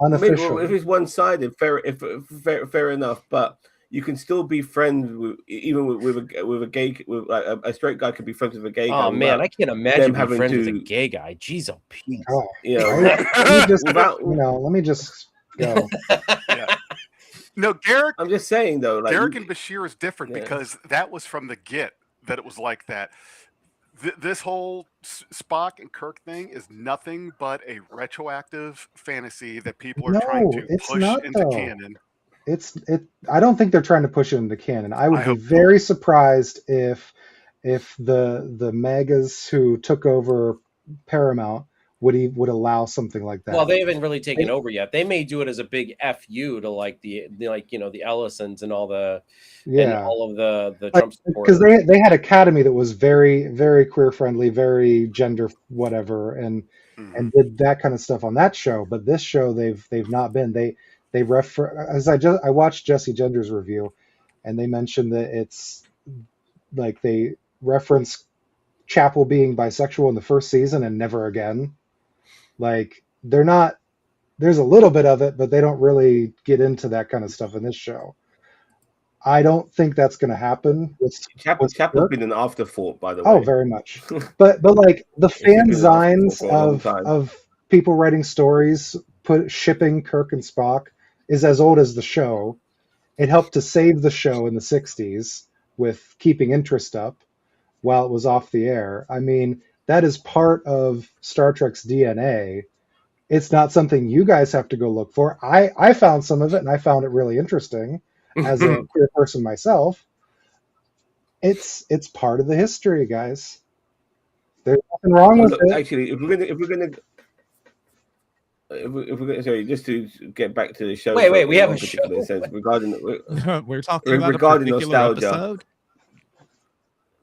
I mean, Unofficial. if it's one-sided, fair enough. But you can still be friends with, even with a gay, with like a straight guy can be friends with a gay guy. Oh man, I can't imagine being having friends with a to- gay guy. Jeez, oh Pete. Oh, You know, right? Let me just, without. let me just go. Yeah. No, Garrick I'm just saying though, like and Bashir is different Yeah. because that was from the get that it was like that. This whole Spock and Kirk thing is nothing but a retroactive fantasy that people are trying No, to it's push not, into though. canon. I don't think they're trying to push it into canon. I would I be hope very surprised if the Magas who took over Paramount would allow something like that. Well, they haven't really taken over yet. They may do it as a big fu to like the the Ellisons and all the and all of the Trump supporters. because they had Academy that was very, very queer friendly, very gender whatever, and did that kind of stuff on that show. But this show they've not been. They refer, as I watched Jesse Gender's review, and they mentioned that it's like they reference Chapel being bisexual in the first season and never again. Like they're not. There's a little bit of it, but they don't really get into that kind of stuff in this show. I don't think that's going to happen. Chapel's been an afterthought, by the way. Oh, very much. But like the fan zines of people writing stories shipping Kirk and Spock is as old as the show. It helped to save the show in the 60s with keeping interest up while it was off the air. I mean, that is part of Star Trek's DNA. It's not something you guys have to go look for. I found some of it, and I found it really interesting as a queer person myself. It's part of the history, guys. There's nothing wrong with it. Actually, if we're gonna sorry, just to get back to the show. Wait, we have a show. Regarding we're talking about regarding a particular nostalgia. episode.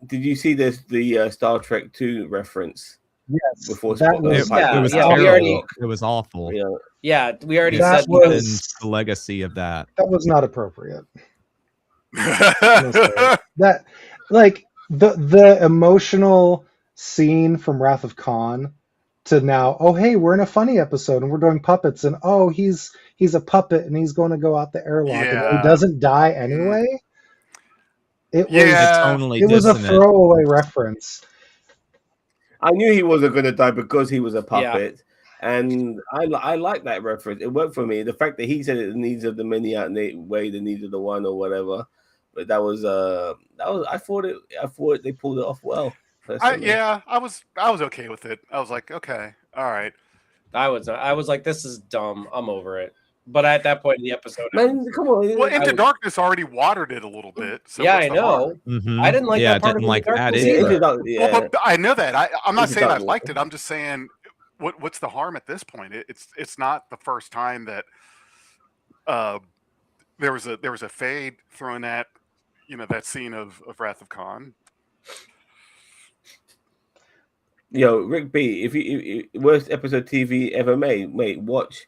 Did you see the Star Trek 2 reference? Yes, Before that was, It was yeah, we terrible. already- It was awful. Yeah, we already That said was- The legacy of that. That was not appropriate. That like the emotional scene from Wrath of Khan to now, oh hey, we're in a funny episode and we're doing puppets and oh he's a puppet and he's going to go out the airlock and he doesn't die anyway. It was Tonally it was a dissonant. throwaway reference. I knew he wasn't going to die because he was a puppet, and I like that reference. It worked for me. The fact that he said it, the needs of the many outweigh the needs of the one or whatever. But that was I thought they pulled it off well. I was okay with it. I was like, okay, all right. I was like, this is dumb. I'm over it. But at that point in the episode, Man, come on. Well, Into Darkness already watered it a little bit. So yeah, what's I the know. harm? I didn't like Yeah, that part didn't of like Into that Darkness either. either. Well, but I know that. I'm not Into saying I Darkness. liked it. I'm just saying, what's the harm at this point? It's not the first time that there was a fade thrown at that scene of Wrath of Khan. Yo, Rick B, if you worst episode TV ever made, mate, watch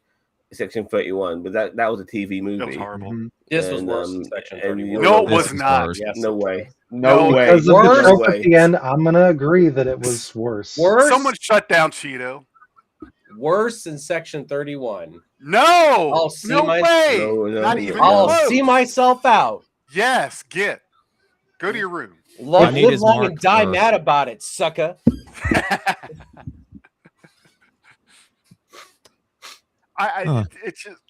Section 31. But that was a TV movie. That was horrible. This was worse than Section 31. No, it This was not. worse. Yes, No it way. was. No way. Because of the Worse? trope at the end, I'm gonna agree that it was worse. Worse? Someone shut down Cheeto. Worse than Section 31. No, I'll see no my- way. No, Not even I'll close. see myself out. Yes, go to your room. I need Live his long mark and die first. mad about it, sucker. It's just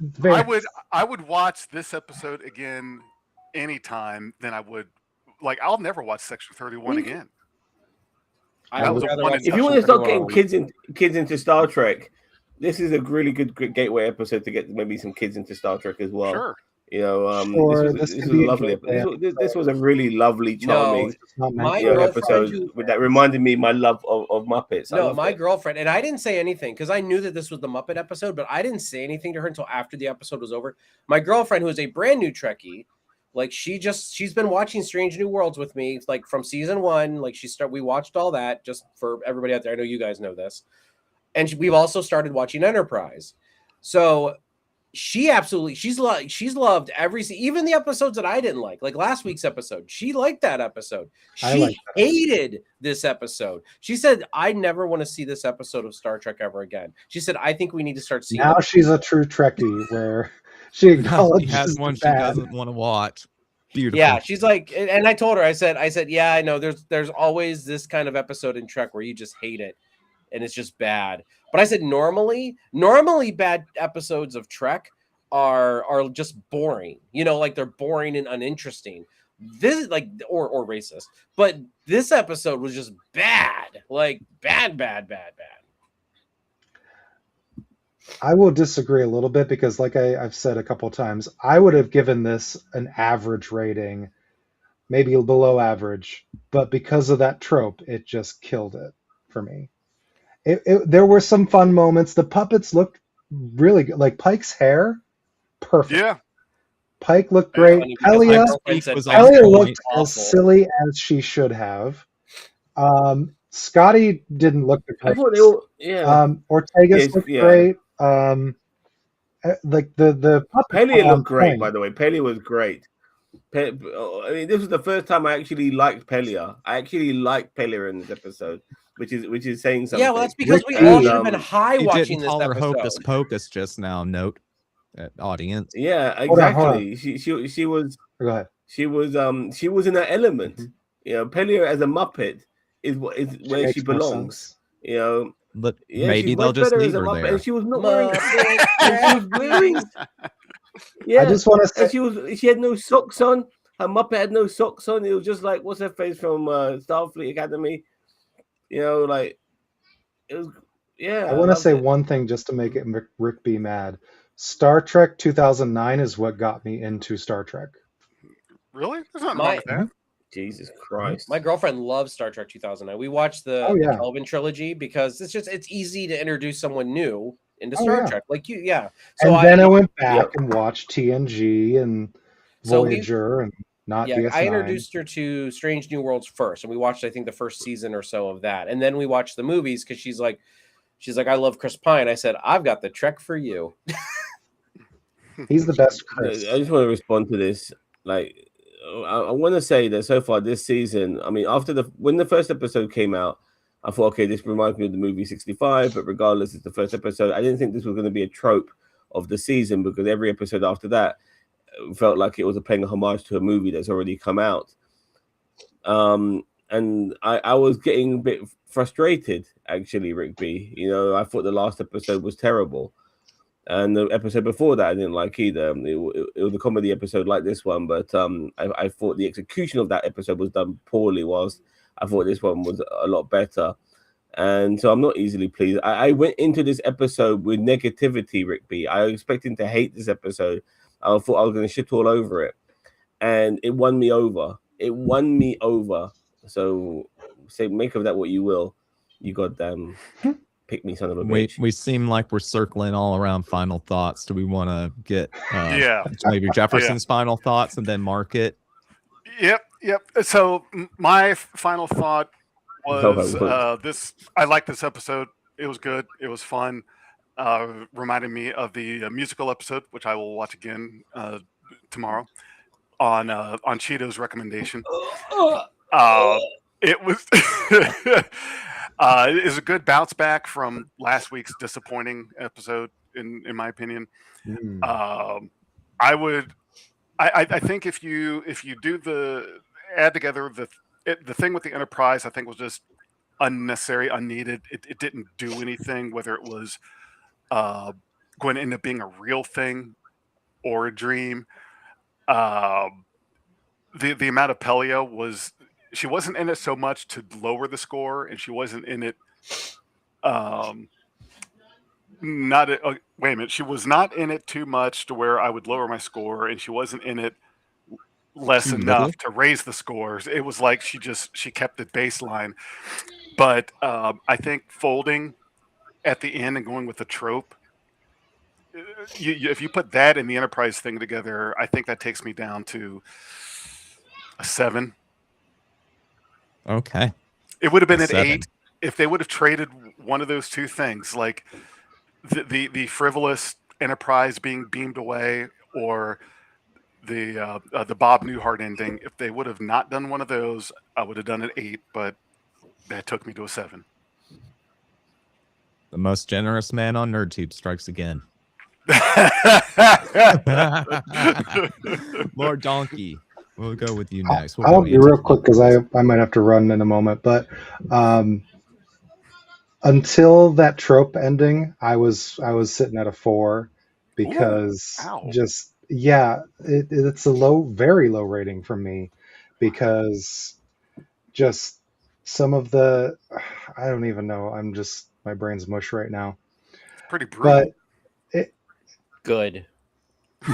Very- I would watch this episode again anytime than I would I'll never watch Section 31 again. I That would was a rather one watch and If you done. want to start 31 getting all week. kids into Star Trek, this is a really good gateway episode to get maybe some kids into Star Trek as well. Sure. You know, Sure, this could was a be a lovely. gateway This was a really lovely, charming, It's not meant My you know, for girlfriend episode who that reminded me my love of Muppets. I No, loved my it. girlfriend, and I didn't say anything because I knew that this was the Muppet episode, but I didn't say anything to her until after the episode was over. My girlfriend, who is a brand new Trekkie, like she's been watching Strange New Worlds with me, like from season 1. Like we watched all that, just for everybody out there. I know you guys know this, and we've also started watching Enterprise. So she's loved even the episodes that I didn't like last week's episode. She liked that episode. I She like that hated this episode. She said, I never want to see this episode of Star Trek ever again. She said, I think we need to start seeing Now it. she's a true Trekkie where she She acknowledges has the one she bad. doesn't want to watch. Beautiful. Yeah, she's like, and I told her, I said, yeah, I know there's always this kind of episode in Trek where you just hate it and it's just bad. But I said normally bad episodes of Trek are just boring. You know, like they're boring and uninteresting. This or racist. But this episode was just bad. Like bad. I will disagree a little bit because, like I've said a couple times, I would have given this an average rating, maybe below average, but because of that trope, it just killed it for me. There were some fun moments. The puppets looked really good. Like Pike's hair, perfect. Yeah. Pike looked Yeah, great. Funny because my Pelia, girlfriend said was Pike's on Pelia hair point. was looked awful. as silly as she should have. Scotty didn't look the I thought they greatest. all, yeah. Ortega's Yes, looked yeah. great. Like the puppets Pelia were on looked great, point. by the way. Pelia was great. I mean, this was the first time I actually liked Pelia. I actually liked Pelia in this episode, which is saying something. Yeah, well, that's because we And, all should have been high You watching didn't this call her episode. Hocus Pocus just now, note audience. Yeah, Hold on. exactly. She was Go ahead. she was in her element. Mhm. You know, Pelia as a Muppet is where Makes she more belongs. sense. You know, But yeah, maybe she's they'll much just better leave as a her Muppet, there. and she was not wearing. Muppet and she was wearing. Yeah, I just want to say, and she had no socks on. Her Muppet had no socks on. It was just like, what's her face from Starfleet Academy? You know, like it was. Yeah, I want to loved say it. one thing just to make Rick be mad. Star Trek 2009 is what got me into Star Trek. Really? There's nothing wrong with that. Jesus Christ. My girlfriend loves Star Trek 2009. We watched the Kelvin trilogy because it's easy to introduce someone new into Star Trek. Like you, yeah. So and then I went back and watched TNG and Voyager and not DS9. I introduced her to Strange New Worlds first, and we watched I think the first season or so of that, and then we watched the movies because she's like, I love Chris Pine. I said, I've got the Trek for you. He's the best, Chris. I just want to respond to this. Like, I want to say that so far this season, I mean, when the first episode came out, I thought, okay, this reminds me of the movie 65, but regardless, it's the first episode. I didn't think this was going to be a trope of the season because every episode after that felt like it was paying a homage to a movie that's already come out. And I was getting a bit frustrated, actually, Rick B. You know, I thought the last episode was terrible. And the episode before that, I didn't like either. It was a comedy episode like this one, but I thought the execution of that episode was done poorly. Whilst I thought this one was a lot better, and so I'm not easily pleased. I went into this episode with negativity, Rick B. I was expecting to hate this episode. I thought I was going to shit all over it, and it won me over. So say, make of that what you will. You goddamn. Pick me, son of a bitch. We seem like we're circling all around final thoughts. Do we want to get maybe Jefferson's final thoughts and then mark it? Yep. So my final thought was this. I liked this episode. It was good. It was fun. Reminded me of the musical episode, which I will watch again tomorrow on Cheeto's recommendation. It was. It is a good bounce back from last week's disappointing episode, in my opinion. I think if you do add together the thing with the Enterprise, I think was just unnecessary, unneeded. It didn't do anything, whether it was going to end up being a real thing or a dream. The amount of Pelia was. She wasn't in it so much to lower the score, and she wasn't in it wait a minute. She was not in it too much to where I would lower my score, and she wasn't in it less Too enough little? to raise the scores. It was like she kept the baseline. But I think folding at the end and going with the trope, if you put that and the Enterprise thing together, I think that takes me down to a 7. Okay. It would have been A an 7. 8 if they would have traded one of those two things, like the frivolous Enterprise being beamed away, or the Bob Newhart ending. If they would have not done one of those, I would have done an 8, but that took me to a 7. The most generous man on NerdTube strikes again. Lord Donkey, we'll go with you next. What I'll were be you real thinking? quick because I might have to run in a moment. But until that trope ending, I was sitting at a 4 Ooh, because ow. just it's a very low rating from me because just some of the I don't even know. I'm just my brain's mush right now. It's pretty brutal. But it Good.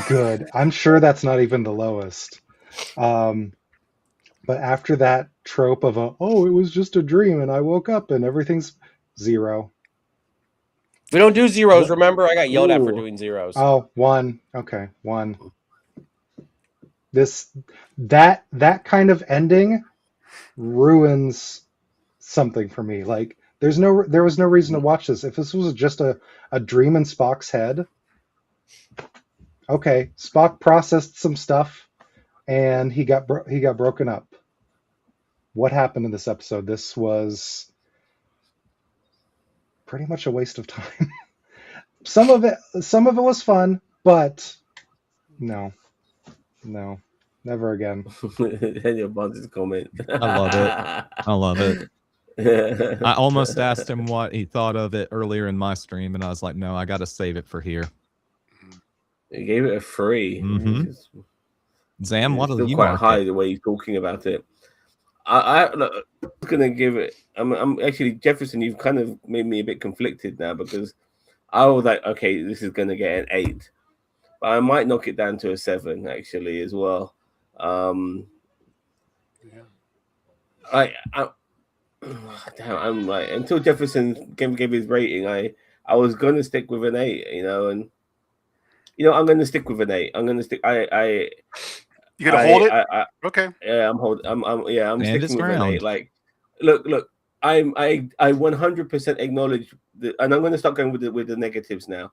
good. I'm sure that's not even the lowest. Um, but after that trope of it was just a dream and I woke up and everything's 0. We don't do zeros. What? Remember, I got yelled at for Ooh. doing zeros. Oh, 1. Okay, 1. This that kind of ending ruins something for me. Like there was no reason to watch this. If this was just a dream in Spock's head, okay, Spock processed some stuff and he got broken up. What happened in this episode? This was pretty much a waste of time. some of it was fun, but no, never again. Daniel Bonds' comment. I love it. I love it. I almost asked him what he thought of it earlier in my stream, and I was like, no, I got to save it for here. He gave it a 3. Mhm. Zam, what It's do still you quite mark high it? the way he's talking about it. I'm gonna give it. I'm actually Jefferson. You've kind of made me a bit conflicted now because I was like, okay, this is gonna get an 8, but I might knock it down to a 7 actually as well. Yeah. Damn, I'm like until Jefferson gave his rating, I was gonna stick with an 8, and I'm gonna stick with an 8. I'm gonna stick. You gonna hold it? I Okay. Yeah, I'm Stand his sticking with an 8. ground. Like, look, I 100% acknowledge and I'm going to start going with the negatives now.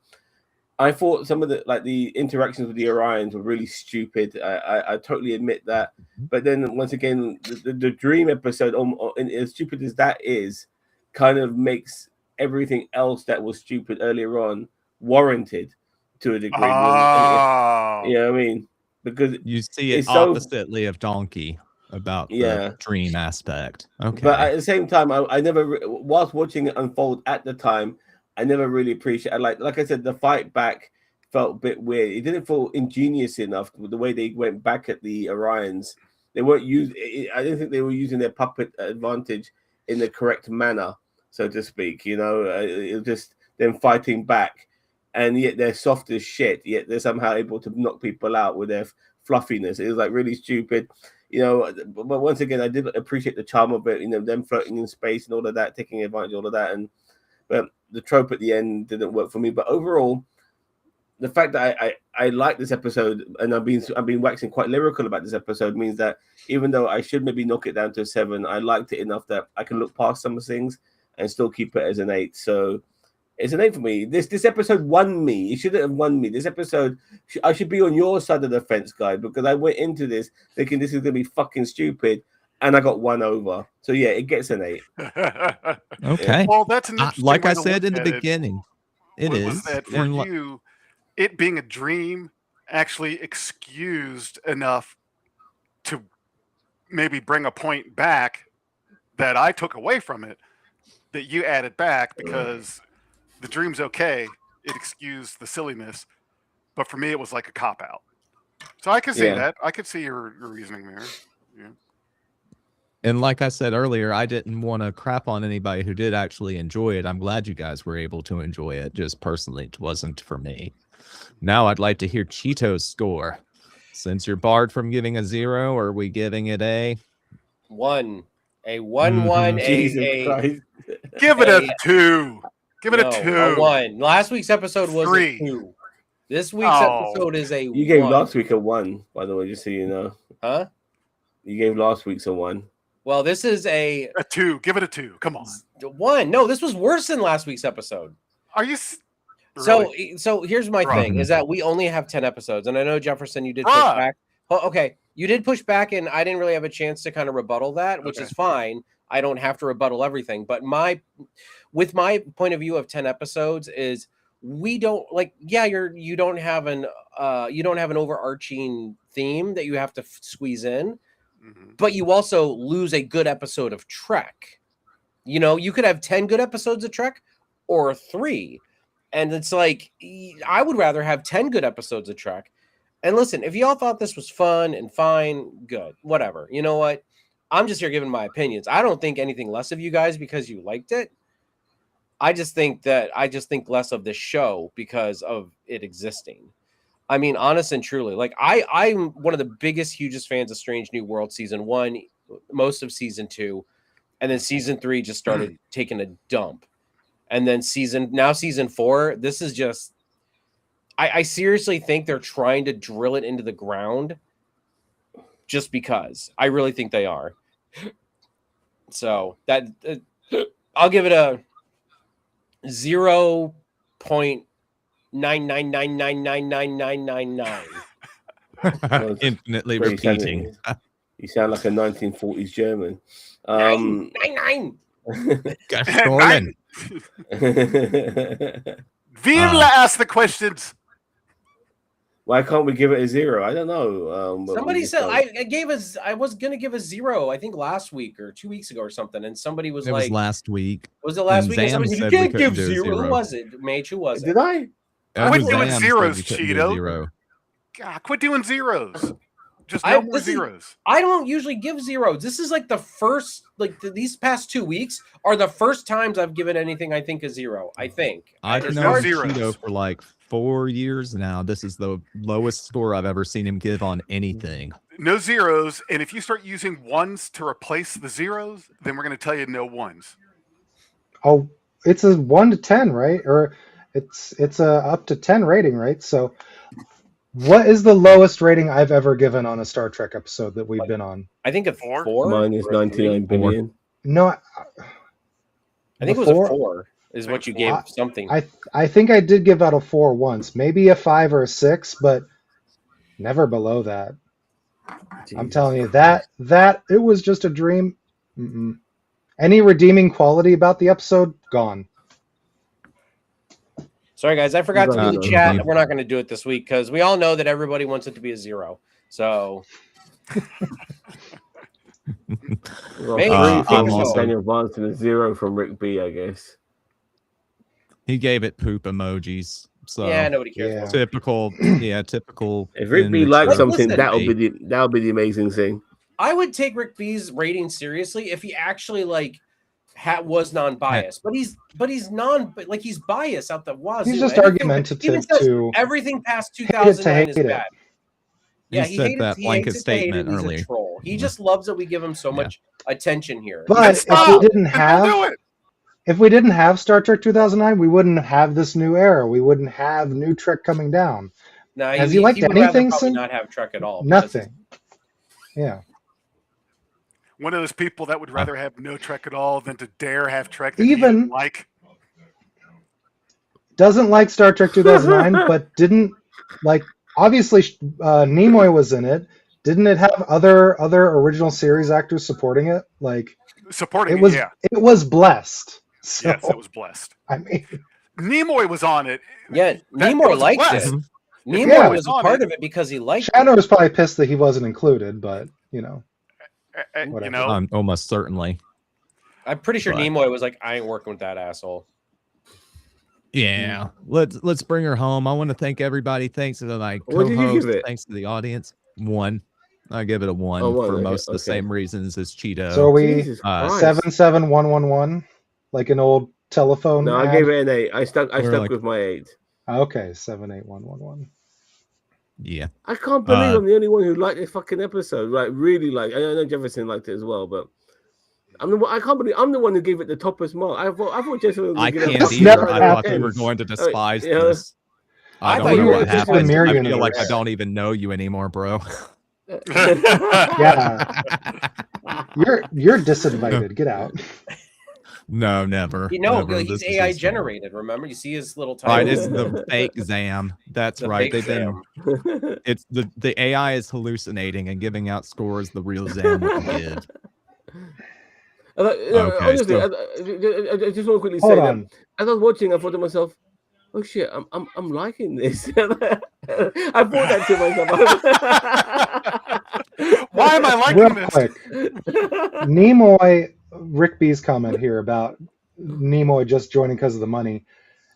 I thought some of the interactions with the Orions were really stupid. I totally admit that. But then once again, the dream episode, and as stupid as that is, kind of makes everything else that was stupid earlier on warranted to a degree. Oh. You know what I mean? Because You see it it's so oppositely of Donkey about the yeah. dream aspect. Okay. But at the same time, I never, whilst watching it unfold at the time, I never really appreciated. Like I said, the fight back felt a bit weird. It didn't feel ingenious enough with the way they went back at the Orions. They weren't used. I didn't think they were using their puppet advantage in the correct manner, so to speak. It was just them fighting back, and yet they're soft as shit. Yet they're somehow able to knock people out with their fluffiness. It was like really stupid. But once again, I did appreciate the charm of it. Them floating in space and all of that, taking advantage of all of that, but the trope at the end didn't work for me. But overall, the fact that I like this episode and I've been waxing quite lyrical about this episode means that even though I should maybe knock it down to a 7, I liked it enough that I can look past some of the things and still keep it as an 8. So it's an 8 for me. This episode won me. It shouldn't have won me. This episode, I should be on your side of the fence, guy, because I went into this thinking this is going to be fucking stupid, and I got 1 over. So yeah, it gets an 8. Okay. Well, that's an interesting Like way I to said look in the at it. beginning, it Was is. that for And you, it being a dream actually excused enough to maybe bring a point back that I took away from it that you added back because the dream's okay. It excused the silliness. But for me, it was like a cop out. So I could see Yeah. that. I could see your reasoning there. Yeah. And like I said earlier, I didn't want to crap on anybody who did actually enjoy it. I'm glad you guys were able to enjoy it. Just personally, it wasn't for me. Now I'd like to hear Cheeto's score. Since you're barred from giving a 0, are we giving it a 1? A 1-1. Jesus Christ. Give it a 2. Give it No, a 2. A 1. Last week's episode was 3. a 2. This week's Oh. episode is a You gave 1. last week a 1, by the way, just so you know. Huh? You gave last week's a 1. Well, this is a 2. Give it a 2. Come on. 1. No, this was worse than last week's episode. Are you really? So here's my Bruh. thing: is that we only have 10 episodes, and I know Jefferson, you did push Bruh. back. Oh, okay, you did push back, and I didn't really have a chance to kind of rebuttal that, which Okay. is fine. I don't have to rebuttal everything, but my point of view of 10 episodes is we don't like. Yeah, you don't have an overarching theme that you have to squeeze in, Mhm. but you also lose a good episode of Trek. You know, you could have 10 good episodes of Trek or 3. And it's like, I would rather have 10 good episodes of Trek. And listen, if y'all thought this was fun and fine, good, whatever. You know what? I'm just here giving my opinions. I don't think anything less of you guys because you liked it. I just think less of this show because of it existing. I mean, honest and truly, like I'm one of the biggest, hugest fans of Strange New World season 1, most of season 2, and then season 3 just started taking a dump. And then season 4, this is just, I seriously think they're trying to drill it into the ground just because. I really think they are. So that I'll give it a 0.999999999. infinitely Pretty repeating? You sound like a 1940s German. 999. Gestohlen. Vila asked the questions. Why can't we give it a 0? I don't know. But Somebody we just said don't. I was gonna give a 0, I think last week or 2 weeks ago or something, and somebody was It like, was last week. was it last and week? And Zam somebody said, said you we can't couldn't give do a 0. Who 0. was it? Mage, who was it? Did I? It Quit was doing Zam said zeros, we couldn't do Cheeto. 0. God, quit doing zeros. Just no more zeros. I don't usually give 0s. This is like the first, these past 2 weeks are the first times I've given anything I think a 0. I think. I've There's known no Cheeto zeros. for like 4 years now. This is the lowest score I've ever seen him give on anything. No zeros. And if you start using ones to replace the zeros, then we're going to tell you no ones. Oh, it's a 1 to 10, right? Or it's a up to 10 rating, right? So what is the lowest rating I've ever given on a Star Trek episode that we've been on? I think a 4? 4. Mine is or a 99 3. billion. No, I think it was a 4 is what you gave something. I think I did give out a 4 once, maybe a 5 or a 6, but never below that. I'm telling you that it was just a dream. Mm-mm. Any redeeming quality about the episode gone. Sorry, guys. I forgot to do the chat. Mhm. We're not going to do it this week because we all know that everybody wants it to be a 0. So Well, Maybe. three from I'm also- Daniel Barnes and a 0 from Rick B, I guess. He gave it poop emojis. So yeah, nobody cares. Yeah. About it. typical. If Rick B immature likes something, Listen, that'll be the amazing thing. I would take Rick B's rating seriously if he actually was non-biased, but he's he's biased out the wazoo. He's just Anything- argumentative even says to everything past hate it to 2009 is hate it. bad. He Yeah, said that he blanket hates it to hate statement it, he's earlier. a troll. He just loves that we give him so Yeah. much attention here. But Then if stop. we didn't Then don't have do it. if we didn't have Star Trek 2009, we wouldn't have this new era. We wouldn't have new Trek coming down. No, Has he liked would rather anything probably since- not have Trek at all. because Nothing. Yeah. One of those people that would rather have no Trek at all than to dare have Trek that he Even- didn't like. Doesn't like Star Trek 2009, but didn't like. Obviously, Nimoy was in it. Didn't it have other original series actors supporting it? Like Supporting it was. yeah. It was blessed. So Yes, it was blessed. I mean, Nimoy was on it. Yeah, That Nimoy was liked blessed. it. Nimoy Yeah. was a On part it. of it because he liked it. Shatner was probably pissed that he wasn't included, but You Whatever. know, Almost certainly. I'm pretty sure But- Nimoy was like, I ain't working with that asshole. Yeah, let's bring her home. I want to thank everybody. Thanks to my What did you co-host. give it? Thanks to the audience. 1. I give it a 1 Oh, 1, for okay, most of the okay. same reasons as Cheeto. So are we Jesus Christ. 77111, like an old telephone No, I ad? gave it an 8. I stuck like- with my 8. Okay, 78111. Yeah. I can't believe I'm the only one who liked this fucking episode. Like, really like. I know Jefferson liked it as well, but I can't believe I'm the one who gave it the toppest mark. I thought Jefferson would I give it a can't fucking either. never I 9 out of thought you were 10. going to despise you know, this. I I don't thought know you were what just happened. the I universe. feel like I don't even know you anymore, bro. Yeah, you're disinvited. Get out. No, never. You know, never. he's This is AI just- generated. Remember, you see his little Right, tiny. it's the fake Zam. That's The right. fake They've been. It's the AI is hallucinating and giving out scores the real Zam would give. Okay, honestly, so- I just want to quickly Hold say on. that as I was watching, I thought to myself, "Oh shit, I'm liking this." I thought that to myself. Why am I liking Real this? quick, Nimoy, Rick B's comment here about Nimoy just joining because of the money.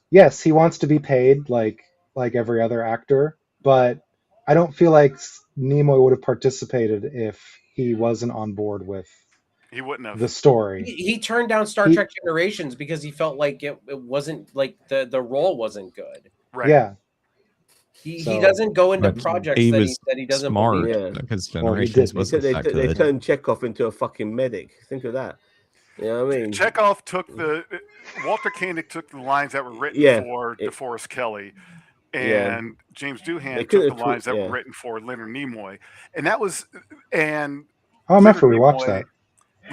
Yes, he wants to be paid like every other actor, but I don't feel like Nimoy would have participated if he wasn't on board with He wouldn't have. the story. He turned down Star He- Trek Generations because he felt like it wasn't like the role wasn't good. Right. Yeah, He So- doesn't go into But projects he that was he doesn't smart believe in. Yeah. because Well, he Generations did. wasn't that they good. turned Chekhov into a fucking medic. Think of that. You know what I mean? Chekhov took Walter Koenig took the lines that were written Yeah, for it- DeForest Kelly, Yeah. and James They Doohan could've took the tw- lines that yeah. were written for Leonard Nimoy, and that was and I'm Leonard after we watched Nimoy- that.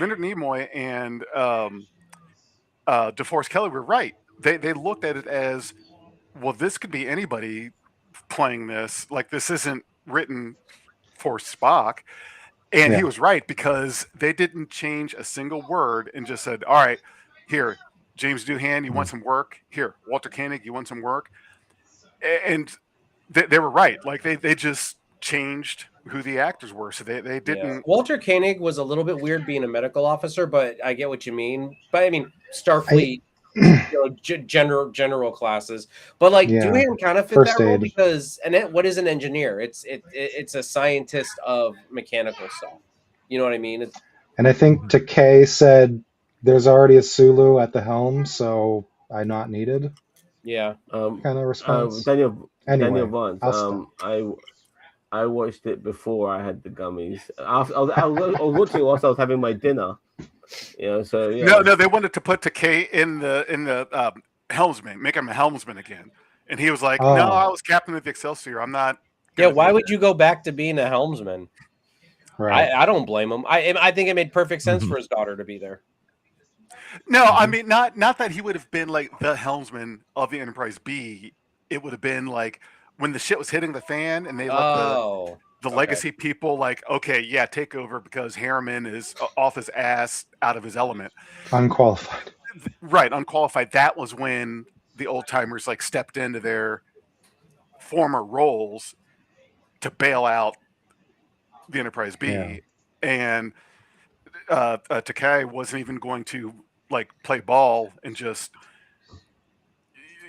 Leonard Nimoy and DeForest Kelly were right. They looked at it as, well, this could be anybody playing this. Like, this isn't written for Spock. And Yeah. he was right, because they didn't change a single word and just said, all right, here, James Doohan, you want some work? Here, Walter Koenig, you want some work? And they were right. Like, they just changed who the actors were. So they Yeah. didn't. Walter Koenig was a little bit weird being a medical officer, but I get what you mean. But I mean, Starfleet, general classes, but like Yeah. Doohan kind of fit First that role aid. because what is an engineer? It's a scientist of mechanical stuff. You know what I mean? And I think Takei said there's already a Sulu at the helm, so I'm not needed. Yeah. Kind of response. Daniel Anyway, Vance. I'll stop. I watched it before I had the gummies. I was watching it whilst I was having my dinner. You know, so yeah. No, they wanted to put Takei in the helmsman, make him a helmsman again. And he was like, Oh. no, I was captain of the Excelsior. I'm not. Yeah. gonna Why do would that." you go back to being a helmsman? Right. I don't blame him. I think it made perfect sense for his daughter to be there. No, I mean, not that he would have been like the helmsman of the Enterprise B. It would have been like when the shit was hitting the fan and they let Oh. the okay. legacy people like, okay, yeah, take over because Harriman is off his ass, out of his element. Unqualified. Right, unqualified. That was when the old timers like stepped into their former roles to bail out the Enterprise B, Yeah. and Takei wasn't even going to like play ball and just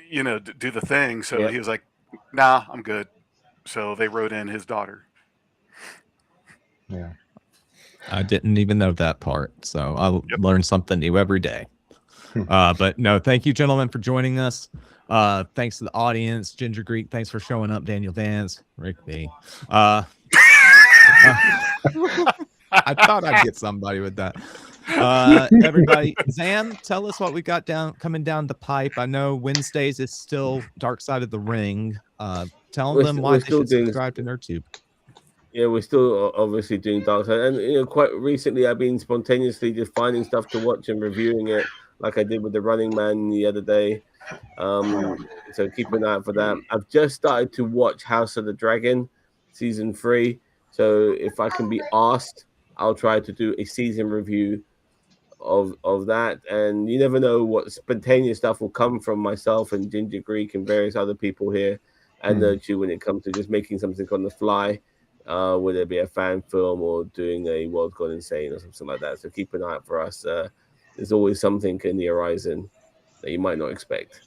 do the thing. So Yep. he was like, "Nah, I'm good." So they wrote in his daughter. Yeah. I didn't even know that part, so I learn something new every day. Hmm. But no, thank you, gentlemen, for joining us. Thanks to the audience, Ginger Greek. Thanks for showing up, Daniel Vance, Rick B. I thought I'd get somebody with that. Everybody, Zam, tell us what we got coming down the pipe. I know Wednesdays is still Dark Side of the Ring. Tell them why they should subscribe to NerdTube. Yeah, we're still obviously doing Dark Side, and quite recently I've been spontaneously just finding stuff to watch and reviewing it, like I did with The Running Man the other day. So keep an eye out for that. I've just started to watch House of the Dragon season 3. So if I can be asked, I'll try to do a season review of that. And you never know what spontaneous stuff will come from myself and Ginger Greek and various other people here at NerdTube when it comes to just making something on the fly. Whether it be a fan film or doing a World Gone Insane or something like that. So keep an eye out for us. There's always something in the horizon that you might not expect.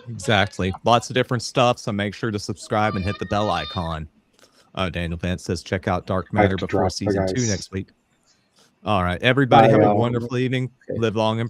Exactly. Lots of different stuff. So make sure to subscribe and hit the bell icon. Daniel Vance says check out Dark I have Matter to before drop. Bye, season 2 guys. next week. All right, everybody Bye, have a y'all. wonderful evening. Okay. Live long and